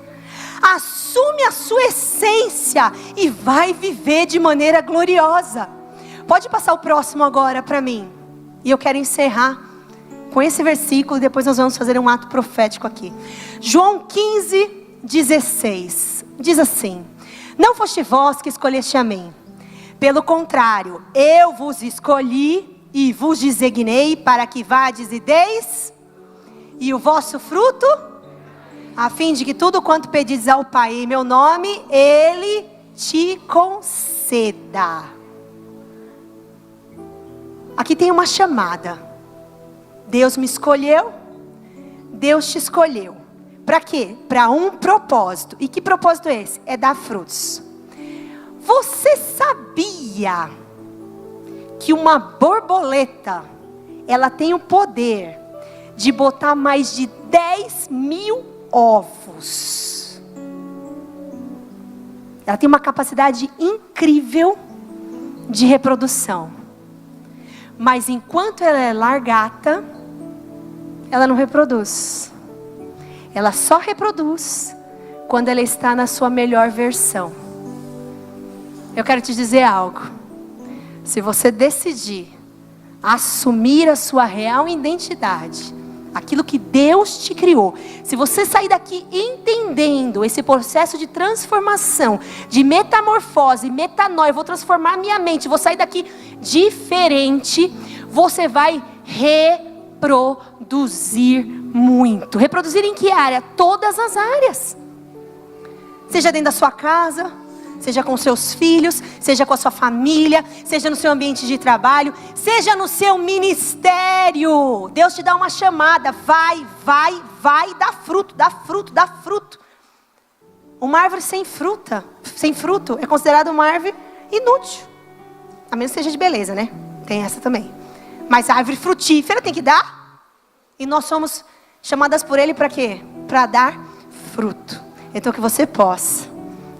Assume a sua essência e vai viver de maneira gloriosa. Pode passar o próximo agora para mim. E eu quero encerrar com esse versículo e depois nós vamos fazer um ato profético aqui. João 15:16 diz assim: não foste vós que escolheste a mim, pelo contrário, eu vos escolhi e vos designei para que vades e deis, e o vosso fruto, a fim de que tudo quanto pedis ao Pai em meu nome, Ele te conceda. Aqui tem uma chamada. Deus me escolheu, Deus te escolheu. Para quê? Para um propósito. E que propósito é esse? É dar frutos. Você sabia que uma borboleta, ela tem o poder de botar mais de 10.000 ovos. Ela tem uma capacidade incrível de reprodução. Mas enquanto ela é largata, ela não reproduz. Ela só reproduz quando ela está na sua melhor versão. Eu quero te dizer algo. Se você decidir assumir a sua real identidade, aquilo que Deus te criou, se você sair daqui entendendo esse processo de transformação, de metamorfose, metanoia, eu vou transformar minha mente, vou sair daqui diferente, você vai reproduzir muito. Reproduzir em que área? Todas as áreas. Seja dentro da sua casa, seja com seus filhos, seja com a sua família, seja no seu ambiente de trabalho, seja no seu ministério. Deus te dá uma chamada, vai, dá fruto, dá fruto, dá fruto. Uma árvore sem fruto é considerada uma árvore inútil. A menos que seja de beleza, né? Tem essa também. Mas a árvore frutífera tem que dar. E nós somos chamadas por Ele para quê? Para dar fruto. Então que você possa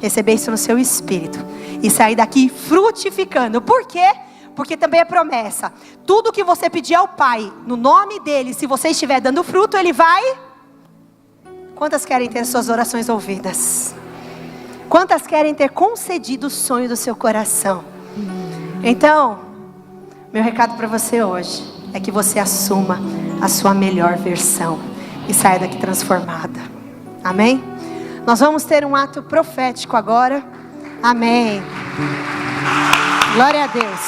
receber isso no seu espírito e sair daqui frutificando. Por quê? Porque também é promessa. Tudo que você pedir ao Pai, no nome dEle, se você estiver dando fruto, Ele vai... Quantas querem ter suas orações ouvidas? Quantas querem ter concedido o sonho do seu coração? Então, meu recado para você hoje é que você assuma a sua melhor versão e saia daqui transformada. Amém? Nós vamos ter um ato profético agora. Amém. Glória a Deus.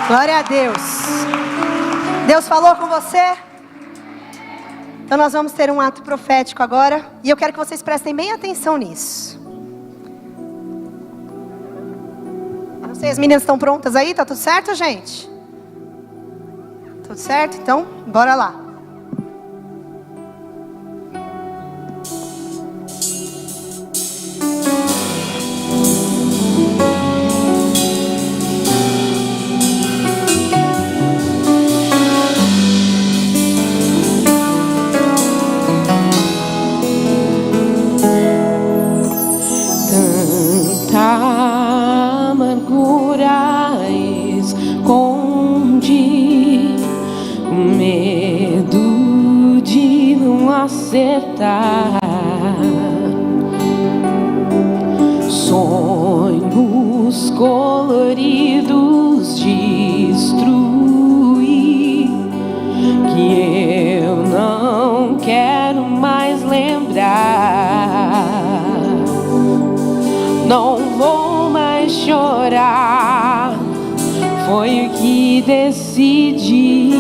Glória a Deus. Deus falou com você? Então nós vamos ter um ato profético agora. E eu quero que vocês prestem bem atenção nisso. Não sei, as meninas estão prontas aí? Tá tudo certo, gente? Tudo certo? Então, bora lá. Acertar sonhos coloridos destruir que eu não quero mais lembrar. Não vou mais chorar, foi o que decidi.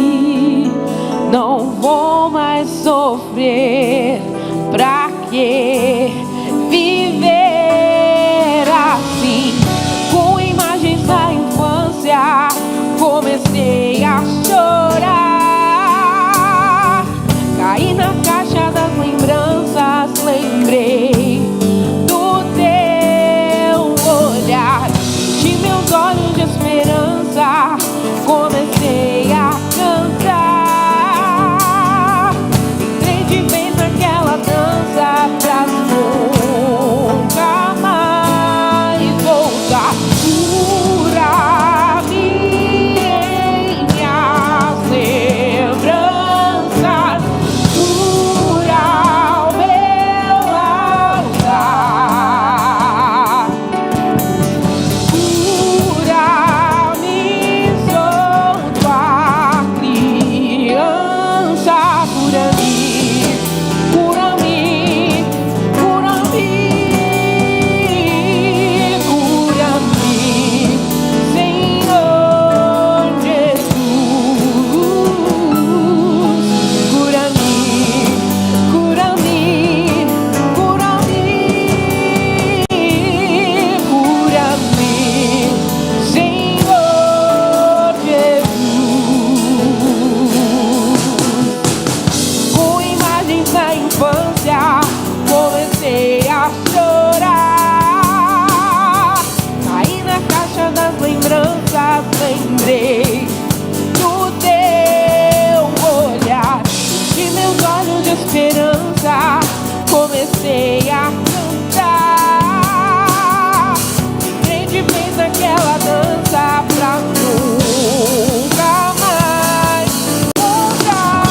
Não vou mais sofrer, pra que viver assim? Com imagens da infância, comecei a chorar. Caí na caixa das lembranças, lembrei do teu olhar. Enchi meus olhos de esperança, comecei a cantar. Pra comecei a cantar. E crente fez aquela dança pra nunca mais voltar.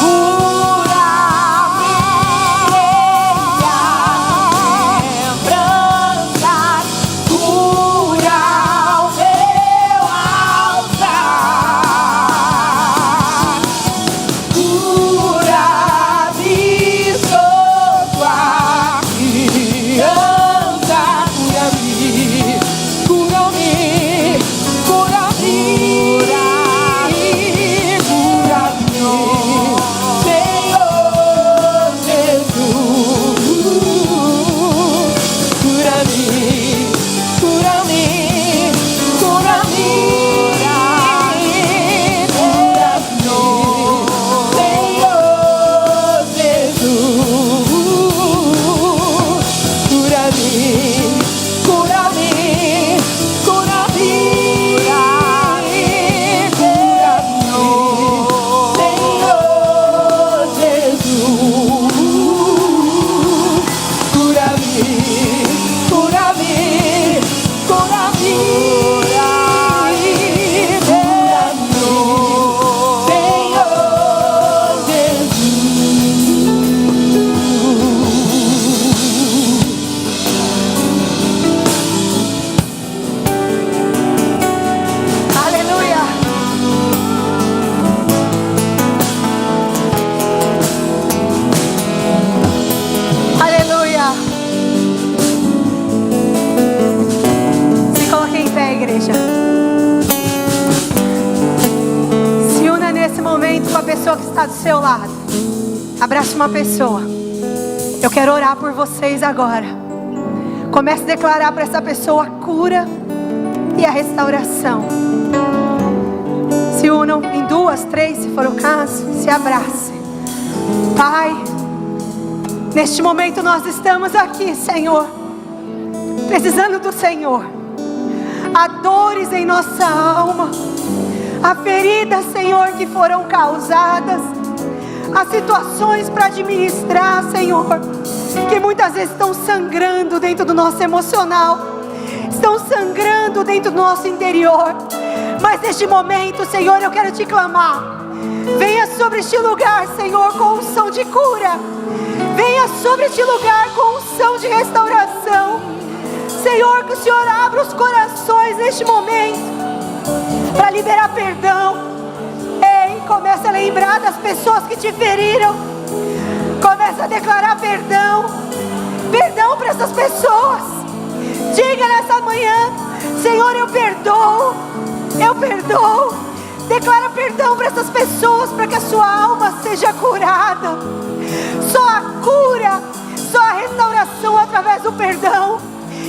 Do seu lado, abrace uma pessoa. Eu quero orar por vocês agora. Comece a declarar para essa pessoa a cura e a restauração. Se unam em 2, 3, se for o caso, se abrace. Pai, neste momento nós estamos aqui, Senhor, precisando do Senhor. Há dores em nossa alma, há feridas, Senhor, que foram causadas, há situações para administrar, Senhor, que muitas vezes estão sangrando dentro do nosso emocional, estão sangrando dentro do nosso interior. Mas neste momento, Senhor, eu quero te clamar. Venha sobre este lugar, Senhor, com unção de cura. Venha sobre este lugar com unção de restauração. Senhor, que o Senhor abra os corações neste momento para liberar perdão. Ei, comece a lembrar das pessoas que te feriram. Comece a declarar perdão. Perdão para essas pessoas. Diga nessa manhã: Senhor, eu perdoo. Eu perdoo. Declara perdão para essas pessoas, para que a sua alma seja curada. Só a cura, só a restauração através do perdão.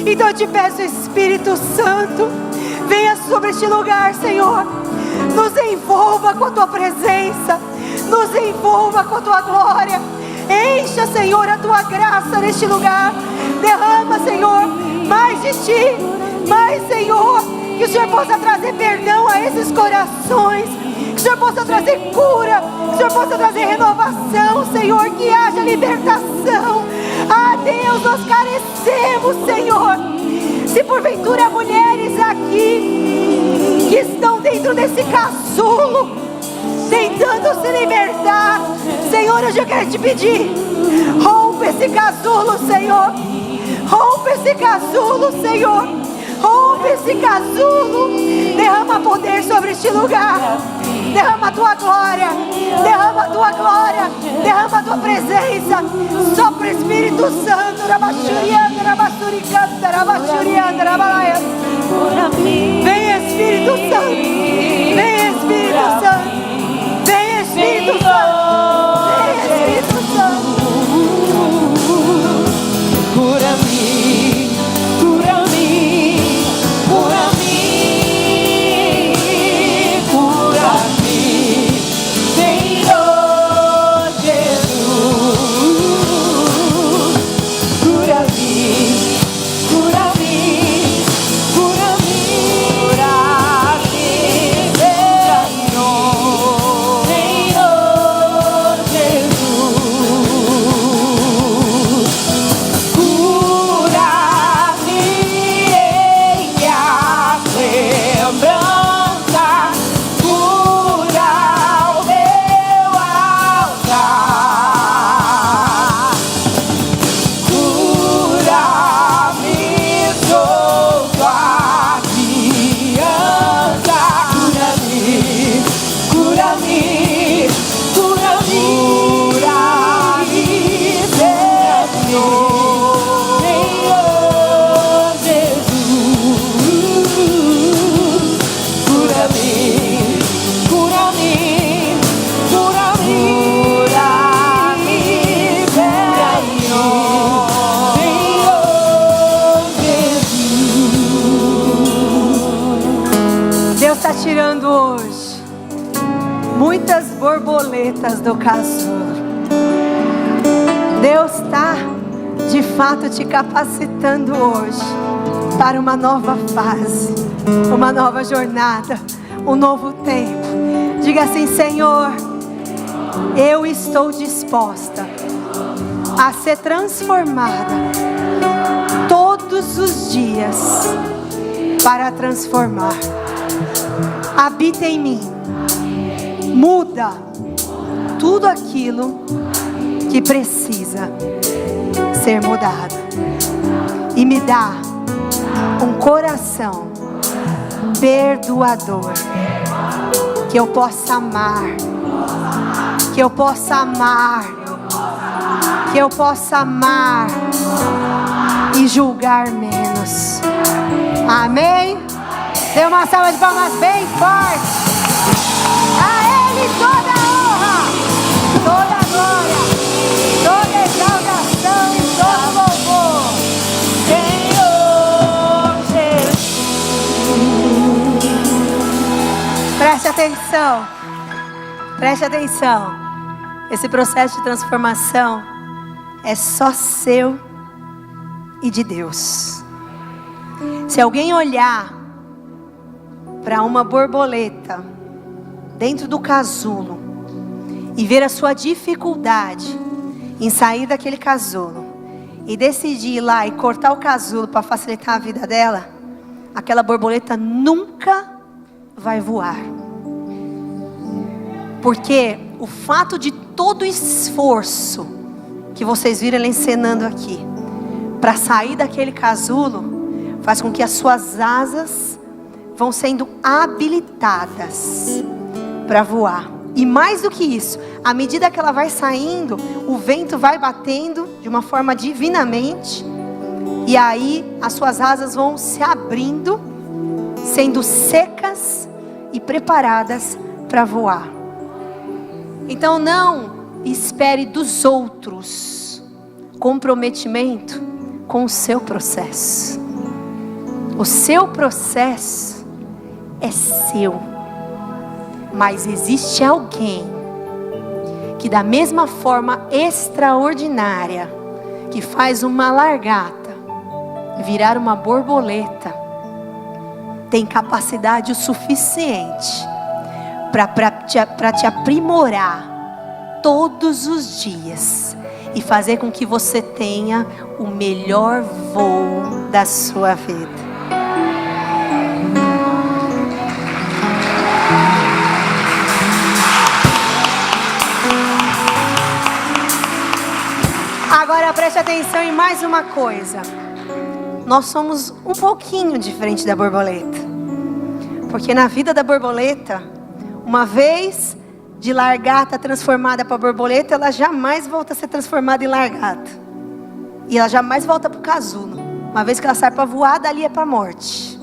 Então eu te peço, Espírito Santo, venha sobre este lugar, Senhor. Nos envolva com a tua presença. Nos envolva com a tua glória. Encha, Senhor, a tua graça neste lugar. Derrama, Senhor, mais de ti. Mais, Senhor, que o Senhor possa trazer perdão a esses corações. Que o Senhor possa trazer cura. Que o Senhor possa trazer renovação, Senhor. Que haja libertação. Ah, Deus, nós carecemos, Senhor. Se porventura há mulheres aqui que estão dentro desse casulo, tentando se libertar, Senhor, hoje eu quero te pedir: rompe esse casulo, Senhor. Rompe esse casulo, Senhor. Rompe esse casulo. Derrama poder sobre este lugar. Derrama a tua glória. Derrama a tua glória. Derrama a tua presença. Sopra, Espírito Santo. Vem, Espírito Santo. Vem, Espírito Santo. Vem, Espírito Santo. Vem, Espírito Santo. Cura-me, cura-me, cura-me, cura-me, Senhor Jesus. Cura-me, cura-me, cura-me, cura-me, Senhor. borboletas do casulo. Deus está de fato te capacitando hoje para uma nova fase, uma nova jornada, um novo tempo. Diga assim: Senhor, eu estou disposta a ser transformada todos os dias para transformar. Habita em mim, muda tudo aquilo que precisa ser mudado e me dá um coração perdoador, que eu possa amar, que eu possa amar, que eu possa amar e julgar menos. Amém? Dê uma salva de palmas bem forte. A Ele toda a honra, toda a glória, toda a exaltação e todo o louvor. Senhor Jesus. Preste atenção. Preste atenção. Esse processo de transformação é só seu e de Deus. Se alguém olhar para uma borboleta dentro do casulo e ver a sua dificuldade em sair daquele casulo e decidir ir lá e cortar o casulo para facilitar a vida dela, aquela borboleta nunca vai voar. Porque o fato de todo o esforço que vocês viram ela encenando aqui para sair daquele casulo faz com que as suas asas vão sendo habilitadas para voar. E mais do que isso, à medida que ela vai saindo, o vento vai batendo de uma forma divinamente, e aí as suas asas vão se abrindo, sendo secas e preparadas para voar. Então não espere dos outros comprometimento com o seu processo. O seu processo é seu, mas existe alguém que da mesma forma extraordinária que faz uma largata virar uma borboleta, tem capacidade o suficiente para te aprimorar todos os dias e fazer com que você tenha o melhor voo da sua vida. Agora preste atenção em mais uma coisa. Nós somos um pouquinho diferente da borboleta. Porque na vida da borboleta, uma vez de largata transformada para borboleta, ela jamais volta a ser transformada em largata. E ela jamais volta para o casulo. Uma vez que ela sai para voar, dali é para a morte.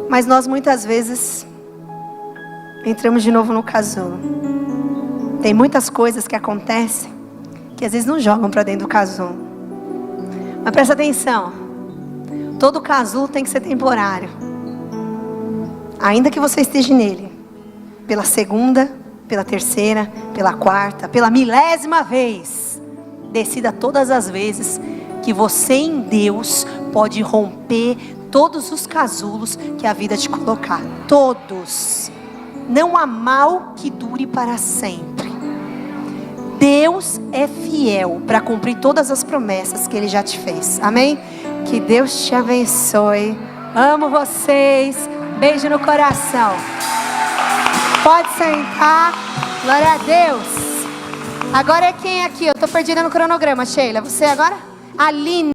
Mas nós muitas vezes entramos de novo no casulo. Tem muitas coisas que acontecem que às vezes não jogam para dentro do casulo. Mas presta atenção. Todo casulo tem que ser temporário. Ainda que você esteja nele pela segunda, pela terceira, pela quarta, pela milésima vez, decida todas as vezes que você em Deus pode romper todos os casulos que a vida te colocar. Todos. Não há mal que dure para sempre. Deus é fiel para cumprir todas as promessas que Ele já te fez. Amém? Que Deus te abençoe. Amo vocês. Beijo no coração. Pode sentar. Glória a Deus. Agora é quem aqui? Eu estou perdida no cronograma, Sheila. Você agora? Aline.